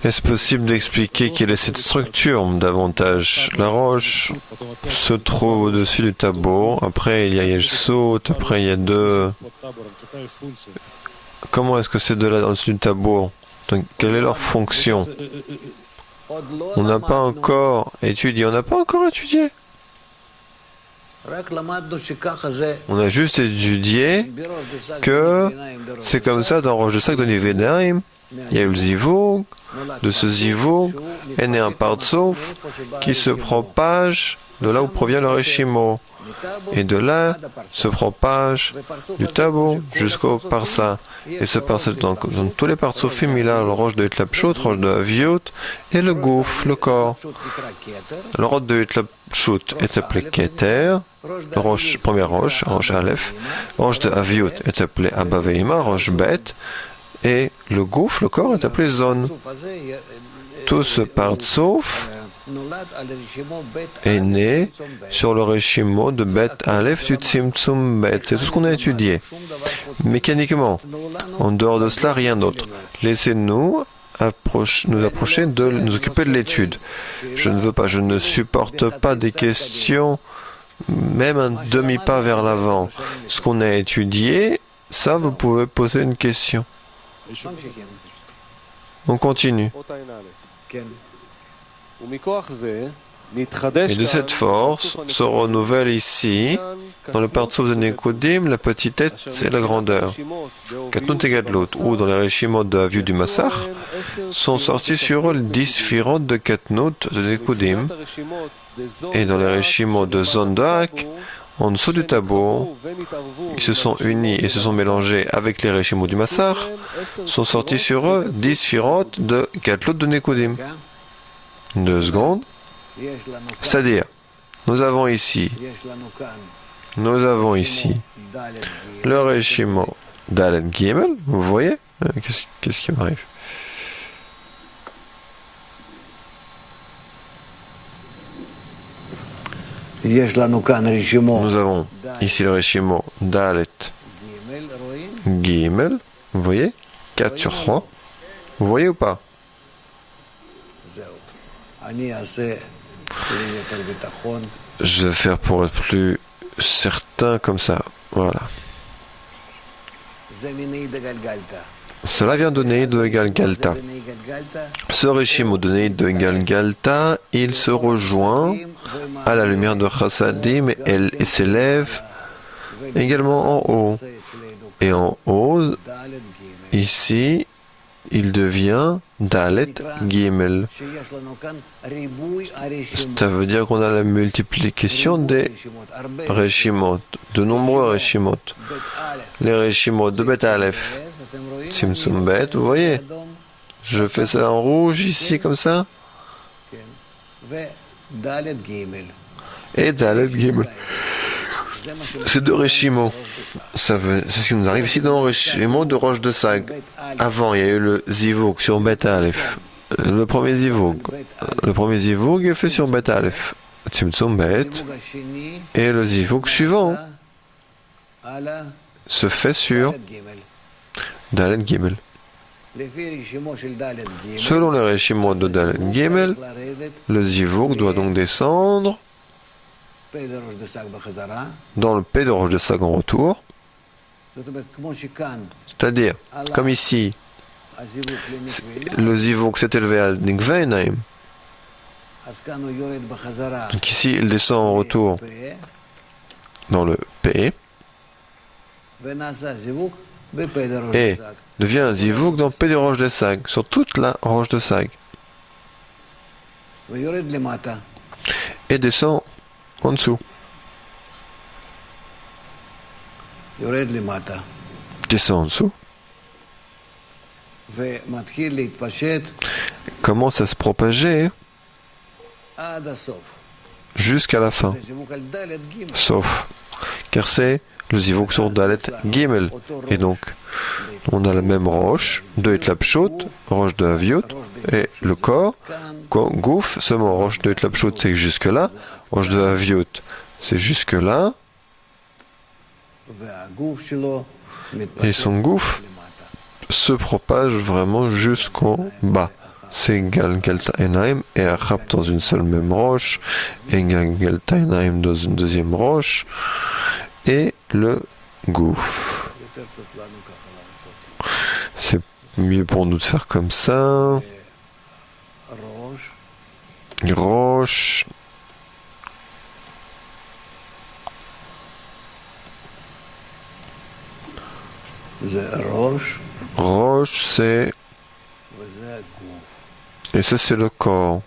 Est-ce possible d'expliquer quelle est cette structure davantage? La roche se trouve au-dessus du tableau. Après, il y a Yeshut. Après, il y a deux. Comment est-ce que c'est de là au-dessus du tableau? Donc, quelle est leur fonction? On n'a pas encore étudié. On n'a pas encore étudié. On a juste étudié que c'est comme ça dans Roche de Sac de Nivedaim. Il y a eu le Zivug. De ce Zivug est né un Partsouf qui se propage de là où provient le Reshimo. Et de là se propage du tabou jusqu'au Parsa. Et ce Parsa, dans tous les Partsoufim, il a le roche de Hitlapshut, roche de Aviot et le Gouf, le corps. Le roche de Hitlapshut est appelé Keter, première roche, roche Aleph. Roche de Aviot est appelé Abba Veima, roche Bet. Et le Gouf, le corps, est appelé Zon. Tout ce Partsouf est né sur le Reshimo de Bet Aleph du Tzimtzum Bet. C'est tout ce qu'on a étudié. Mécaniquement, en dehors de cela, rien d'autre. Laissez-nous nous approcher de nous occuper de l'étude. Je ne veux pas, je ne supporte pas des questions, même un demi-pas vers l'avant. Ce qu'on a étudié, ça, vous pouvez poser une question. On continue. Et de cette force se renouvelle ici, dans le Partsouf de Nekudim, la petitesse et la grandeur. Katnut et Gadlut, ou dans les Reshimot de Aviut du Massach, sont sortis sur eux les 10 sphirotes de Katnut de Nekudim, et dans les Reshimot de Zondak, en dessous du tableau, ils se sont unis et se sont mélangés avec les Reshimot du Massach, sont sortis sur eux 10 sphirotes de Gadlut de Nekudim. 2 secondes. C'est-à-dire, nous avons ici le Reshimo Dalet Gimel, vous voyez? Qu'est-ce qui m'arrive? Nous avons ici le Reshimo Dalet Gimel, vous voyez? 4 sur 3. Vous voyez ou pas? Je vais faire pour être plus certain comme ça. Voilà. Cela vient de Neid de Galgalta. Ce Reshimo de Neid de Galgalta, il se rejoint à la lumière de Chassadim et s'élève également en haut. Et en haut, ici, il devient Dalet Gimel. Ça veut dire qu'on a la multiplication des Reshimot, de nombreux Reshimot. Les Reshimot de Bet Aleph, Tzimtzum Bet, vous voyez, je fais ça en rouge ici comme ça. Et Dalet Gimel. C'est deux Reshimot. C'est ce qui nous arrive ici dans le Reshimo de Roche de Sag. Avant, il y a eu le Zivug sur Bet Aleph. Le premier Zivug est fait sur Bet Aleph. Tzimtzum Bet. Et le Zivug suivant se fait sur Dalet Gimel. Selon les Reshimot de Dalet Gimel, le Zivug doit donc descendre dans le P de Roche de Sag en retour. C'est-à-dire, comme ici, le Zivug s'est élevé à Nikveinaim. Donc ici, il descend en retour dans le P et devient un Zivug dans P de Roche de Sag, sur toute la Roche de Sag. Et descend en dessous. descend en dessous, ומתחיל להתפשט commence à se propager עד הסוף. jusqu'à la fin. זה זיווג על ד' ג'. Sauf, car c'est le zivuk sur Dalet Gimel. Et donc, on a la même roche de Etlapshut, roche de Aviut, et le corps, Gouf, seulement roche de Etlapshut, c'est jusque-là, roche de Aviut, c'est jusque-là, והגוף שלו מתפשט et son Gouf se propage vraiment jusqu'au bas. C'est Galgelta Enaim et Achab dans une seule même roche, et Galgelta Enaim dans une deuxième roche, et le Gouf. יותר טוב לנו ככה לעשות. C'est mieux pour nous de faire comme ça. ראש, Roche. זה ראש, Roche, c'est... וזה הגוף. Et ça, c'est le corps.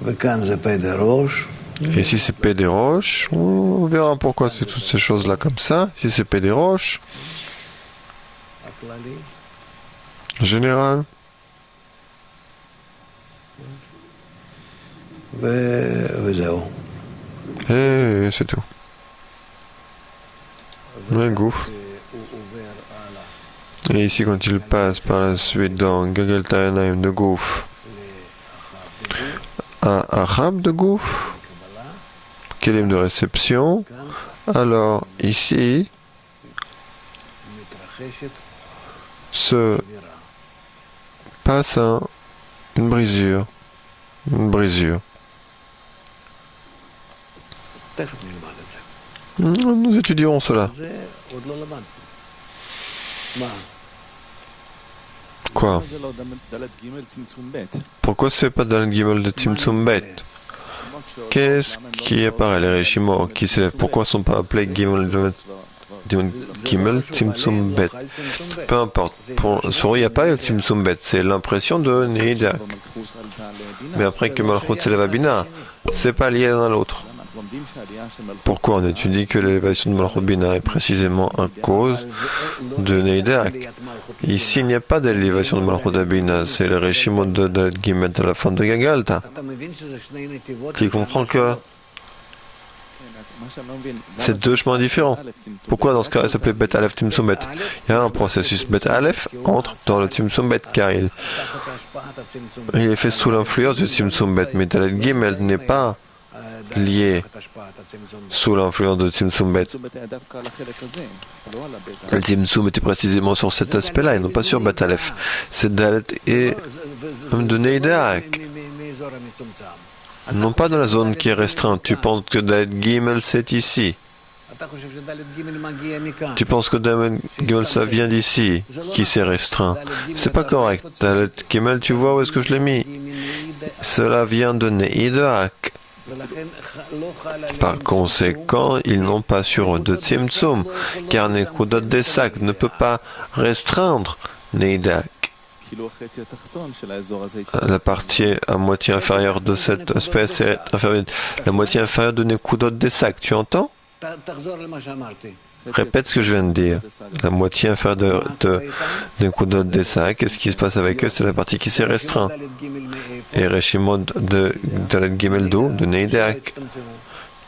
וכאן זה פה דראש, Et si c'est P des roches, on verra pourquoi c'est toutes ces choses-là comme ça. Si c'est P des roches, הכללי, général. וזהו. Et c'est tout. Un gouffre. הוא עובר הלאה Et ici, quand il passe par la suite dans Gageltaenaim de Gouf à Achab de Gouf, Kélim de réception, alors ici מתרחשת se שבירה. passe une brisure. Une brisure. תכף נלמד את זה. Nous étudierons cela. זה עוד לא למדנו. מה? Quoi? זה לא דלת ג' צמצום ב'. Pourquoi c'est pas dans le Gimel de Tzimtzum Bet? Qu'est-ce qui apparaît, les Réchimos qui s'élèvent? Pourquoi sont pas appelés Gimel Gimel Tzimtzum Bet? Peu importe. Pour Suri, il n'y a pas le Tzimtzum Bet. C'est l'impression de Neidak. Mais après que Malchut s'élève à Bina, c'est pas lié l'un à l'autre. Pourquoi on étudie que l'élévation de Malchut Bina est précisément à cause de Neidak? Ici, il n'y a pas d'élévation de Malchut Bina. C'est le Réchimot de Dalet Gimel à la fin de Gagalta. אתה מבין שזה שני נתיבות? Tu comprends que c'est deux chemins différents. Pourquoi dans ce cas il s'appelait Bet Aleph Tzimtzum Bet? Il y a un processus Bet Aleph entre dans le Tzimtzum Bet car il תחת השפעת הצמצום. est fait sous l'influence du Tzimtzum Bet, mais Dalet Gimel n'est pas lié תחת השפעת הצמצום. sous l'influence de Tzimtzum Bet. צמצום ב' היה דווקא על החלק הזה, לא על הב'. Le Tzimtzum était précisément sur cet aspect-là et non pas sur Bet Aleph. C'est Dalet et de Neidak, מאזור המצומצם. non pas dans la zone qui est restreinte. Tu penses que Dalet Gimel c'est ici. אתה חושב שד' ג' מגיע מכאן. Tu penses que Dalet Gimel ça vient d'ici, qui s'est restreint. C'est pas correct. Dalet Gimel, tu vois où est-ce que je l'ai mis? Cela vient de Neidak. ולכן לא חל עליהם Par conséquent, ils n'ont pas sur eux de Tzimtzum, car Nekudot des sacs ne peut pas restreindre Neidak. כאילו החצי התחתון של האזור הזה La partie à moitié inférieure de cet aspect, c'est la moitié inférieure de Nekudot des sacs. Tu entends? תחזור למה שאמרתי. Répète ce que je viens de dire. La moitié inférieure de Nekudot des sacs, qu'est-ce qui se passe avec eux? C'est la partie qui s'est restreinte. ד' ג' מאיפה? Et Reshimot de Dalet Gimel d'où? De Neidak,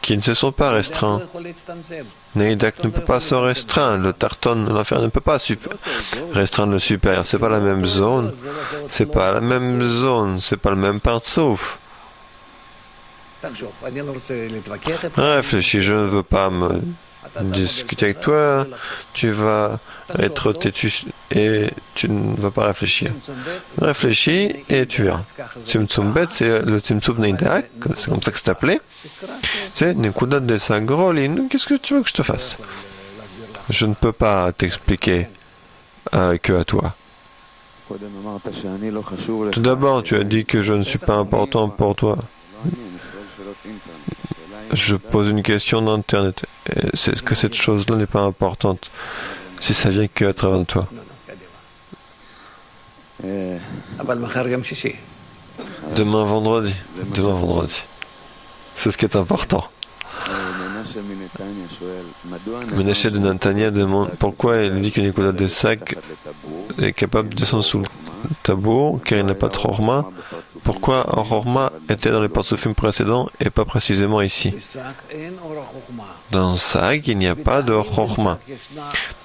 qui ne se sont pas restreints. לא יכול להצטמצם. Neidak ne peut pas se restreindre. Le Tarton, l'enfer ne peut pas restreindre le supérieur. C'est pas la même zone. C'est pas la même zone. C'est pas le même parsouf. תחשוב, אני לא רוצה להתווכח איתך. Réfléchis, je ne veux pas me discuter avec toi. Tu vas être têtu et tu ne vas pas réfléchir. צמצום ב' Réfléchis et tu verras. Tzimtzum Bet, c'est le Tzimtzum Neidak. C'est comme ça que c'est appelé. C'est Nekudat de Sagrolin. Qu'est-ce que tu veux que je te fasse? Je ne peux pas t'expliquer que à toi. קודם אמרת שאני לא חשוב לך. Tout d'abord, tu as dit que je ne suis pas important pour toi. Je pose une question d'Internet. C'est que cette chose-là n'est pas importante si ça vient qu'à travers toi. לא, קדימה. אבל מחר יום שישי. Demain vendredi. Demain vendredi. C'est ce qui est important. Menachem de Natania demande pourquoi il dit que Nekudat de Sac est capable de descendre sous le tabour, car il n'a pas de Chorma. Pourquoi Chorma était dans les parsufim précédents et pas précisément ici? Dans Sac, il n'y a pas de Chorma.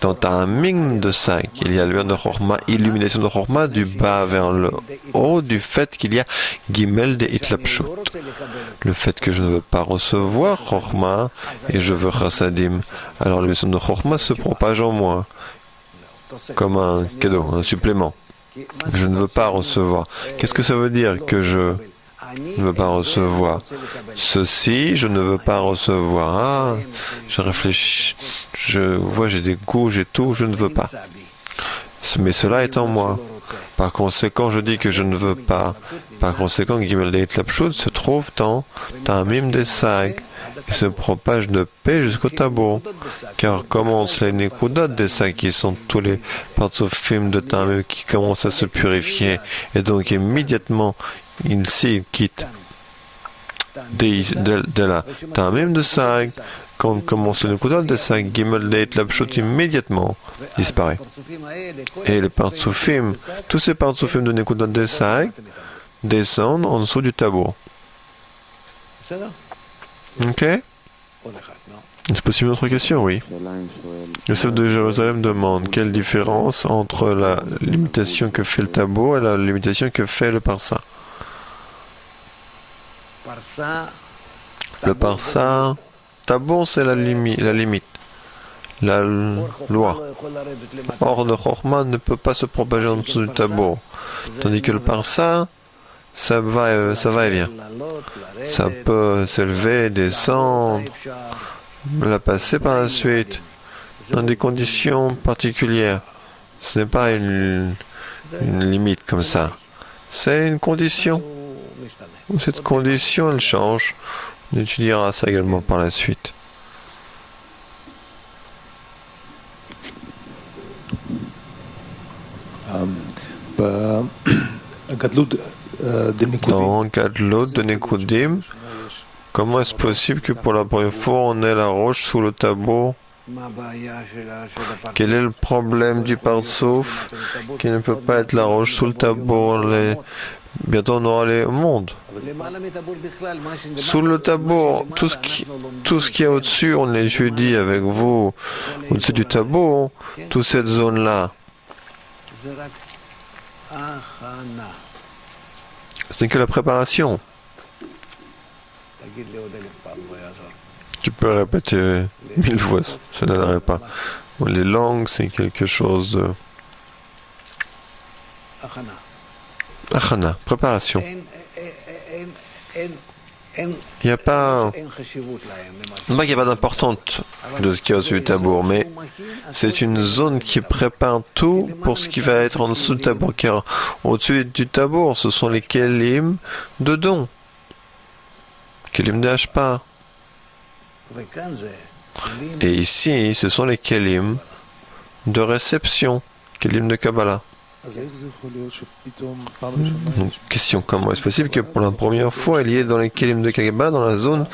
Dans Ta'amim de Sac, il y a lumière de Chorma, illumination de Chorma du bas vers le haut, du fait qu'il y a Gimel de Itlapshut. Le fait que je ne veux pas recevoir Chorma et je veux Chassadim, alors l'illumination de Chorma se propage en moi comme un cadeau, un supplément. Je ne veux pas recevoir. Qu'est-ce que ça veut dire que je ne veux pas recevoir? Ceci, je ne veux pas recevoir. Ah, je réfléchis, je vois, j'ai des goûts, j'ai tout, je ne veux pas. Mais cela est en moi. Par conséquent, je dis que je ne veux pas. Par conséquent, Gimel de Itlapshut se trouve dans Ta'amim des Sag. Il se propage de paix jusqu'au tabour. Car commencent les Nekudot des Sag, qui sont tous les parsufim de Ta'amim qui commencent à se purifier. Et donc immédiatement, s'il quitte de la Ta'amim de Sag, quand commence le Nekudot de Sag, Gimel de Itlapshut immédiatement disparaît. Et les parsufim, tous ces parsufim de Nekudot de Sag descendent en dessous du tabour. Ok? Est-ce possible une autre question? Oui. Le chef de Jérusalem demande quelle différence entre la limitation que fait le tabour et la limitation que fait le parsa. Le parsa, tabour c'est la limite, la loi. Or, le chorma ne peut pas se propager en dessous du tabour. Tandis que le parsa, ça va et vient. Ça peut s'élever, descendre, la passer par la suite, dans des conditions particulières. Ce n'est pas une limite comme ça. C'est une condition. Cette condition, elle change. On étudiera ça également par la suite. Dans Gadlut de Nekudim, comment est-ce possible que pour la première fois on ait la roche sous le tabour? Quel est le problème du parsouf qui ne peut pas être la roche sous le tabour? Bientôt on aura les mondes. Sous le tabour, tout ce qui est au-dessus, on l'étudie avec vous. Au-dessus du tabour, toute cette zone-là. Ce n'est que la préparation. Tu peux répéter 1000 fois, ça n'aiderait pas. Les langues, c'est quelque chose de... Achana, préparation. Il n'y a pas d'importance de ce qu'il y a au-dessus du tabour, mais c'est une zone qui prépare tout pour ce qui va être en dessous du tabour, car au-dessus du tabour, ce sont les kelim de don. Kelim de hashpa. Et ici, ce sont les kelim de réception, kelim de Kabbalah. Donc, question, comment est-ce possible que pour la première fois, il y ait dans les kelim de Kabbalah, dans la zone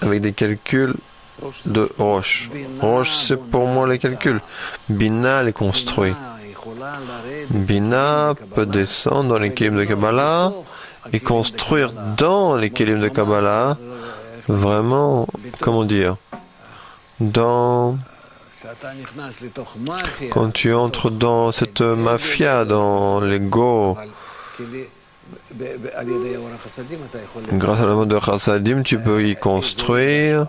avec des calculs de roche. Roche, c'est pour moi les calculs. Bina les construit. Bina peut descendre dans les kelim de Kabbalah et construire dans les kelim de Kabbalah, vraiment, comment dire, quand tu entres dans cette mafia, dans l'ego, grâce à la mode de Chassadim, tu peux y construire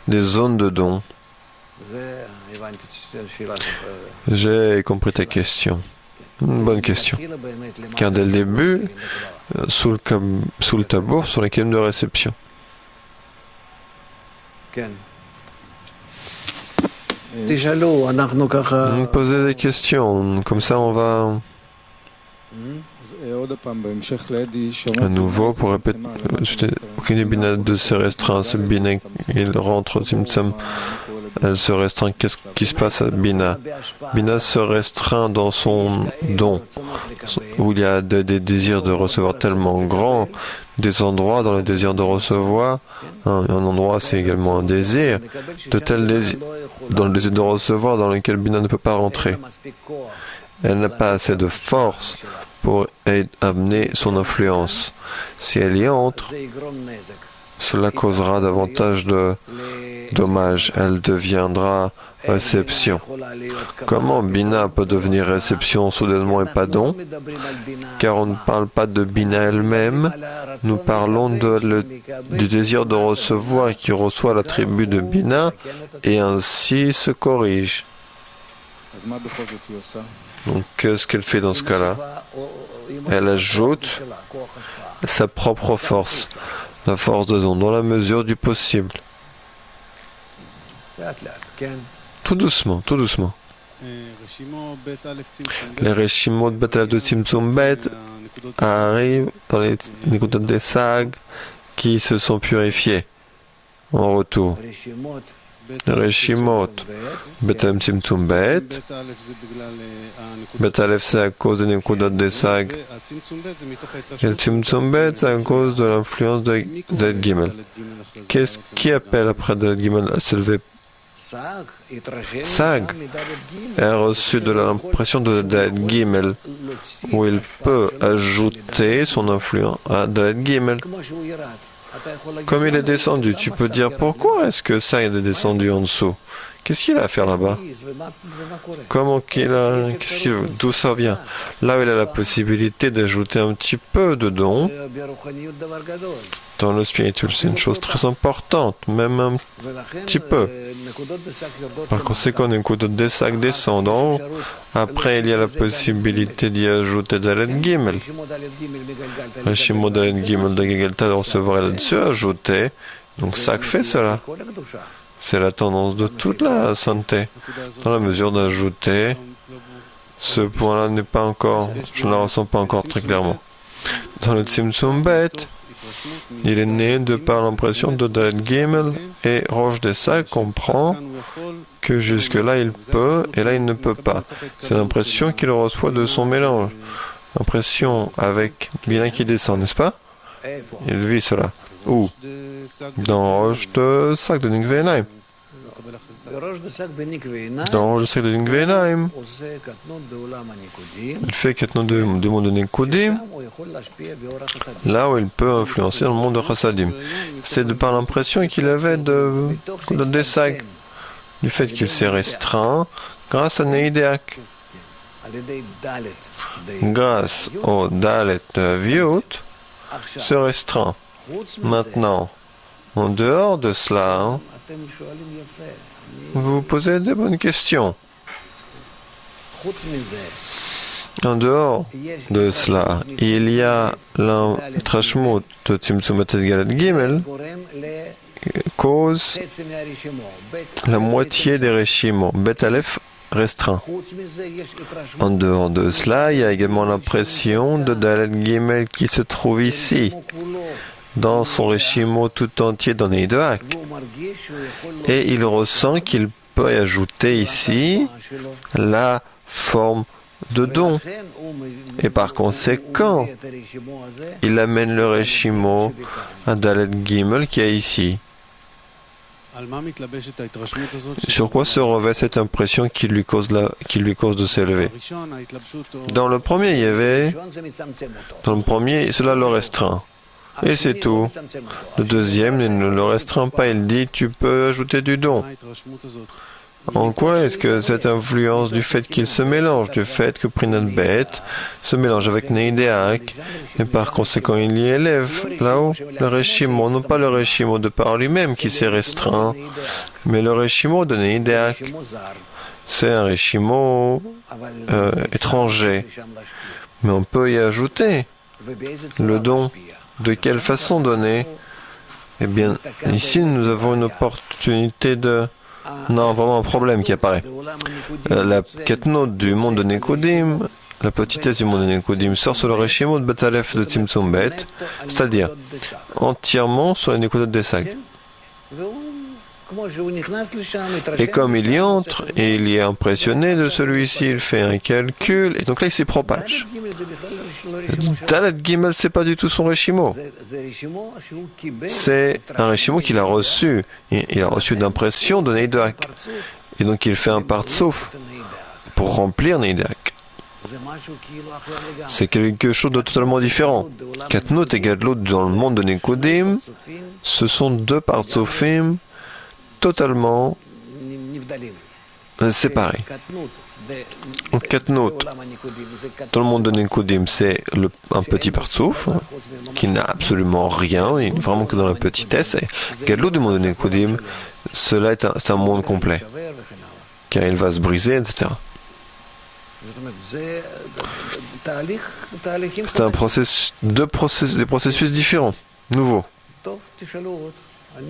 des zones de dons. J'ai compris ta question. Une bonne question. Car dès le début, sous le tabour, sur les kelim de réception. Posez des questions, comme ça on va à nouveau pour répéter. Aucune bina de se restreint, ce bina il rentre Tzimtzam Elle se restreint. Qu'est-ce qui se passe à Bina? Bina se restreint dans son don, où il y a des désirs de recevoir tellement grands, des endroits dans le désir de recevoir. Un endroit, c'est également un désir, de tel désir, dans le désir de recevoir, dans lequel Bina ne peut pas rentrer. Elle n'a pas assez de force pour amener son influence. Si elle y entre, cela causera davantage de dommages. Elle deviendra réception. Comment Bina peut devenir réception soudainement et pas don? Car on ne parle pas de Bina elle-même, nous parlons du désir de recevoir qui reçoit l'attribut de Bina et ainsi se corrige. Donc qu'est-ce qu'elle fait dans ce cas-là? Elle ajoute sa propre force, la force de don, dans la mesure du possible. Tout doucement, tout doucement. Les Reshimot Bet Aleph de Tzimtzum Bet arrivent dans les Nekudat Desag qui se sont purifiés en retour. Les Reshimot Bet Aleph Tzimtzum Bet. Bet Aleph c'est à cause des Nekudat Desag. Et le Tzimtzum Bet c'est à cause de l'influence de Dalet Gimel. Qu'est-ce qui appelle après Dalet Gimel à s'élever? Sag a reçu de l'impression de Dalet Gimel, où il peut ajouter son influence à Dalet Gimel. Comme il est descendu, tu peux dire pourquoi est-ce que Sag est descendu en dessous? Qu'est-ce qu'il a à faire là-bas? D'où ça vient? Là où il a la possibilité d'ajouter un petit peu de don, dans le spirituel, c'est une chose très importante, même un petit peu. Par conséquent, les Nekudat Desag descendent en haut. Après, il y a la possibilité d'y ajouter Dalet Gimel. Reshimot Dalet Gimel de Gegelta de recevoir là-dessus ajouter. Donc, ça fait cela. C'est la tendance de toute la sainteté. Dans la mesure d'ajouter, ce point-là n'est pas encore, je ne la ressens pas encore très clairement. Dans le Tzimtzum Bet, il est né de par l'impression de Dalet Gimel et Rosh Desag comprend que jusque-là il peut et là il ne peut pas. C'est l'impression qu'il reçoit de son mélange. L'impression avec Bina qui descend, n'est-ce pas? Il vit cela. Où? Dans Rosh Desag de Nikveinaim. Dans Rosh Desag de Nikveinaim, il fait Katnut du monde de Nekudim, là où il peut influencer dans le monde de Chassadim. C'est de par l'impression qu'il avait de Desag, du fait qu'il s'est restreint grâce à Neideak. Grâce au Dalet de Aviut, se restreint. Maintenant, en dehors de cela, vous posez de bonnes questions. En dehors de cela, il y a l'Trashmut de Tzimtzum Bet Dalet Gimel cause la moitié des Reshimot. Bet Aleph restreint. En dehors de cela, il y a également l'impression de Dalet Gimel qui se trouve ici, dans son Reshimot tout entier dans Neideak. Et il ressent qu'il peut ajouter ici la forme de don. Et par conséquent, il amène le Reshimot à Dalet Gimel qui est ici. Sur quoi se revêt cette impression qui lui cause de s'élever? Dans le premier, il y avait... Dans le premier, cela le restreint. Et c'est tout. Le deuxième, il ne le restreint pas. Il dit, tu peux ajouter du don. En quoi est-ce que cette influence du fait qu'il se mélange, du fait que Prinat Bet se mélange avec Neideak, et par conséquent il y élève là-haut le Reshimot, non pas le Reshimot de par lui-même qui s'est restreint, mais le Reshimot de Neideak. C'est un Reshimot étranger, mais on peut y ajouter le don. De quelle façon donner? Eh bien, ici nous avons une opportunité de... Non, vraiment un problème qui apparaît. La Katnut du monde de Nekudim, la petitesse du monde de Nekudim sort sur le Reshimot de Bet Aleph de Tzimtzum Bet, c'est-à-dire entièrement sur les Nekudat Desag. Et comme il y entre, et il y est impressionné de celui-ci, il fait un calcul, et donc là il s'y propage. Dalet Gimel, c'est pas du tout son Reshimo. C'est un Reshimo qu'il a reçu. Il a reçu d'impression de Neidak. Et donc il fait un partsouf pour remplir Neidak. C'est quelque chose de totalement différent. Katnut et Gadlut dans le monde de Nekudim, ce sont deux partsoufim totalement séparés. Katnut, dans le monde de Nekudim, c'est un petit partsouf qui n'a absolument rien, il n'est vraiment que dans la petitesse. Et Gadlut du monde de Nekudim, cela est un monde complet, car il va se briser, etc. C'est un processus, des processus différents, nouveaux.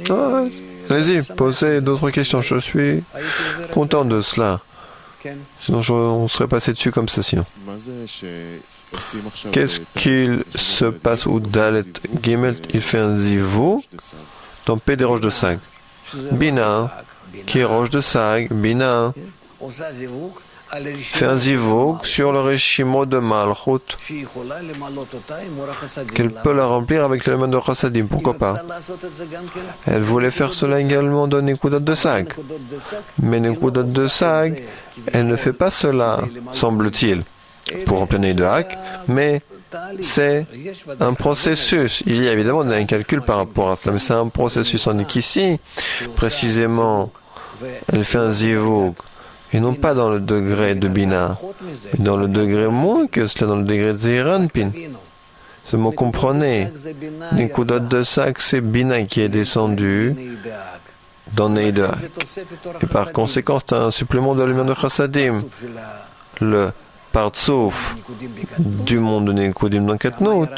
Ah, allez-y, posez d'autres questions. Je suis content de cela. Sinon, on serait passé dessus comme ça, sinon. Qu'est-ce qu'il se passe où Dalet Gimel, il fait un zivou dans P des roches de Sag. Bina, qui est roche de Sag, Bina, fait un zivug sur le Reshimo de Malchut, qu'elle peut la remplir avec l'élément de Chassadim. Pourquoi pas? Elle voulait faire cela également dans Nekudot de Sag. Mais Nekudot de Sag, elle ne fait pas cela, semble-t-il, pour remplir Neidak, mais c'est un processus. Il y a évidemment un calcul par rapport à cela, mais c'est un processus. On est qu'ici, précisément, elle fait un zivug. Et non pas dans le degré de Bina, mais dans le degré moins que cela, dans le degré de Zeranpin. Ce mot comprenez. Nekudot de Sag, c'est Bina qui est descendu dans Neidak. Et par conséquent, c'est un supplément de l'élément de Chassadim. Le partsouf du monde de Nekudim dans Katnut.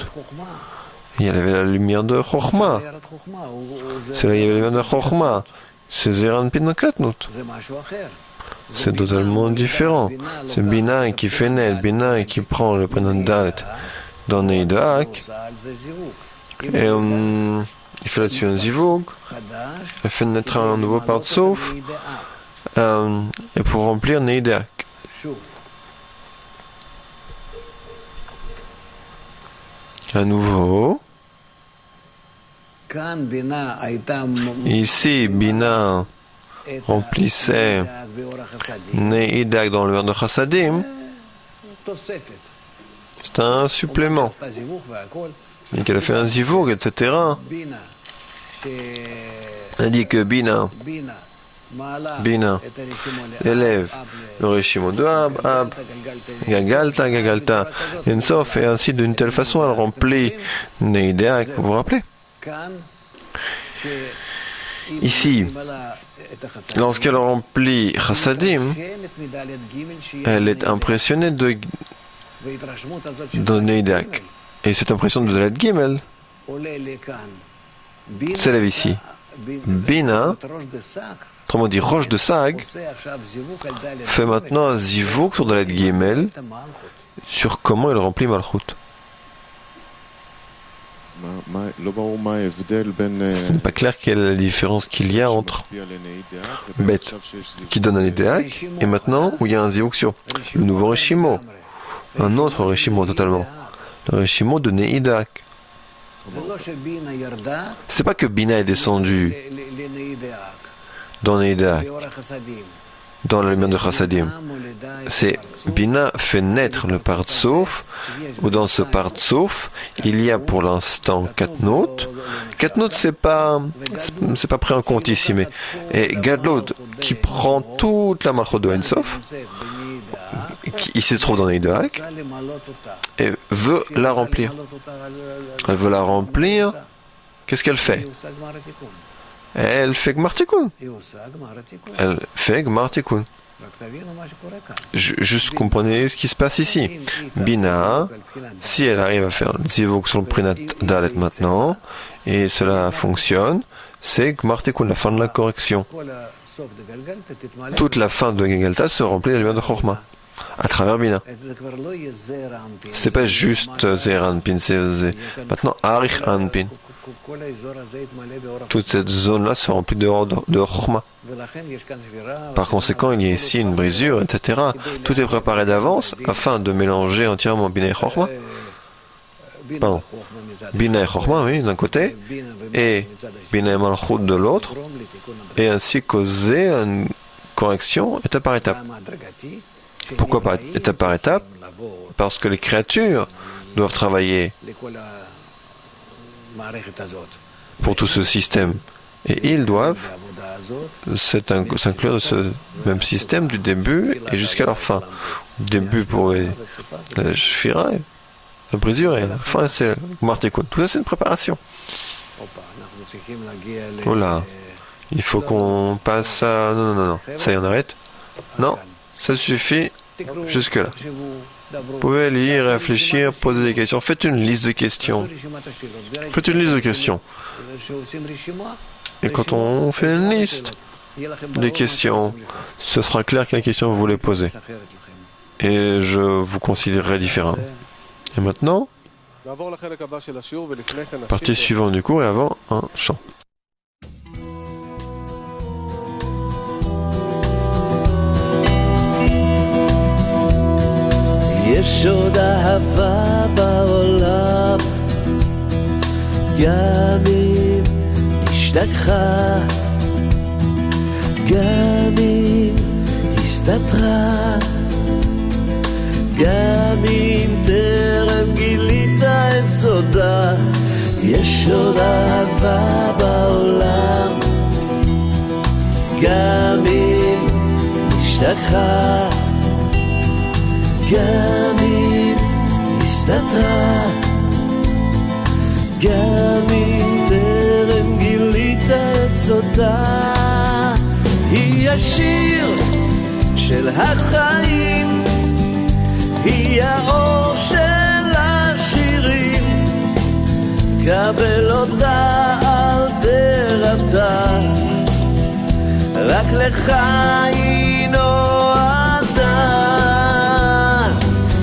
Il y avait la lumière de Chochma. C'est là, il y avait la lumière de Chochma. C'est Zeranpin dans Katnut. C'est totalement différent. C'est Bina qui fait naître, Bina qui prend le prénom Dalet dans Neidak. Et il fait là-dessus un zivug. Il fait naître un nouveau partsouf. Et pour remplir Neidak. À nouveau. Ici, Bina remplissait Neidak dans le verre de Chassadim, c'est un supplément. Et qu'elle a fait un zivug, etc. Elle dit que Bina élève le Reshimo de Ab, Gagalta, Ensof, et ainsi d'une telle façon elle remplit Neidak, vous vous rappelez? Ici, lorsqu'elle remplit Chassadim, elle est impressionnée de Neidak. Et cette impression de Dalet Gimel s'élève ici. Bina, autrement dit roche de Sag, fait maintenant un zivug sur Dalet Gimel sur comment il remplit Malchut. Ce n'est pas clair quelle est la différence qu'il y a entre Bet qui donne un Neidak et maintenant où il y a un zivug sur le nouveau Reshimo, un autre Reshimo totalement, le Reshimo de Neidak. C'est pas que Bina est descendu dans Neidak, dans la lumière de Chassadim. C'est Bina fait naître le partsouf, ou dans ce partsouf, il y a pour l'instant Katnut. Katnut, c'est pas pris en compte ici, mais et Gadlut, qui prend toute la Malchut de Ensof, qui se trouve dans Neidak, et veut la remplir. Elle veut la remplir. Qu'est-ce qu'elle fait? Elle fait Gmar Tikkun. Elle fait Gmar Tikkun. Juste comprenez ce qui se passe ici. Bina, si elle arrive à faire le zivug sur le Prinat Dalet maintenant, et cela fonctionne, c'est Gmar Tikkun, la fin de la correction. Toute la fin de Gagalta se remplit la lumière de Chochma, à travers Bina. C'est pas juste Zeranpin, c'est maintenant Arich Anpin. toute cette zone-là se remplit de Chokhmah. Par conséquent, il y a ici une brisure, etc. Tout est préparé d'avance afin de mélanger entièrement Bina et Chokhmah. Pardon. Bina et Chokhmah, oui, d'un côté, et Bina et Malchut de l'autre, et ainsi causer une correction étape par étape. Pourquoi pas étape par étape? Parce que les créatures doivent travailler pour tout ce système. Et ils doivent s'inclure de ce même système du début et jusqu'à leur fin. Du début pour la Shfira, la brisure, et la fin c'est le Martikun. Tout ça c'est une préparation. Voilà. Il faut qu'on passe à... Non. Ça y est, on arrête? Non, ça suffit jusque-là. Vous pouvez lire, réfléchir, poser des questions. Faites une liste de questions. Faites une liste de questions. Et quand on fait une liste des questions, ce sera clair quelle question vous voulez poser. Et je vous considérerai différemment. Et maintenant, partie suivante du cours et avant un chant. יש עוד אהבה בעולם, גם אם השתכחה, גם אם הסתתרה, גם אם טרם גילית את סודה. יש עוד אהבה בעולם, גם אם השתכחה, גם אם הסתתרה, גם אם טרם גילית את סודה. היא השיר של החיים, היא האור של השירים, קבל אותה אל תרתע, רק לך היא נועדה.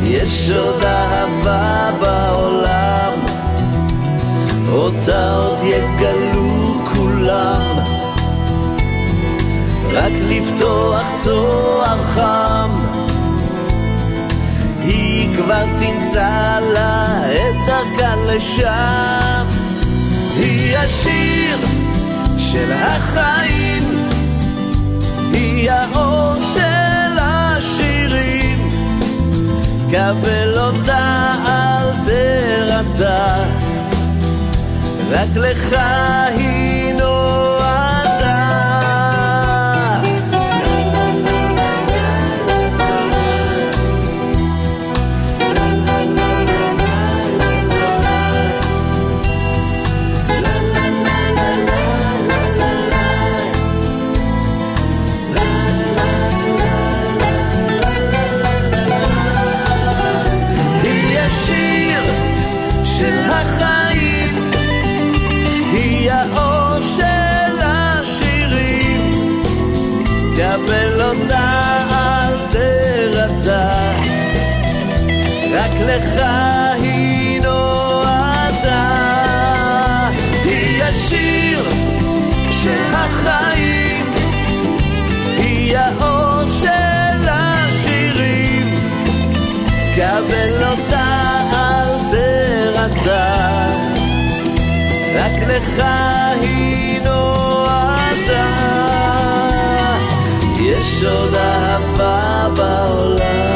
יש עוד אהבה בעולם, אותה עוד יגלו כולם, רק לפתוח צוהר חם, היא כבר תמצא לה את דרכה לשם. היא השיר של החיים, היא האור של השירים, קבל אותה אל תרתע, רק לך היא נועדה. קבל אותה אל תרתע, רק לך היא נועדה. היא השיר של החיים, היא האור של השירים, קבל אותה אל תרתע, רק לך היא נועדה. יש עוד אהבה בעולם.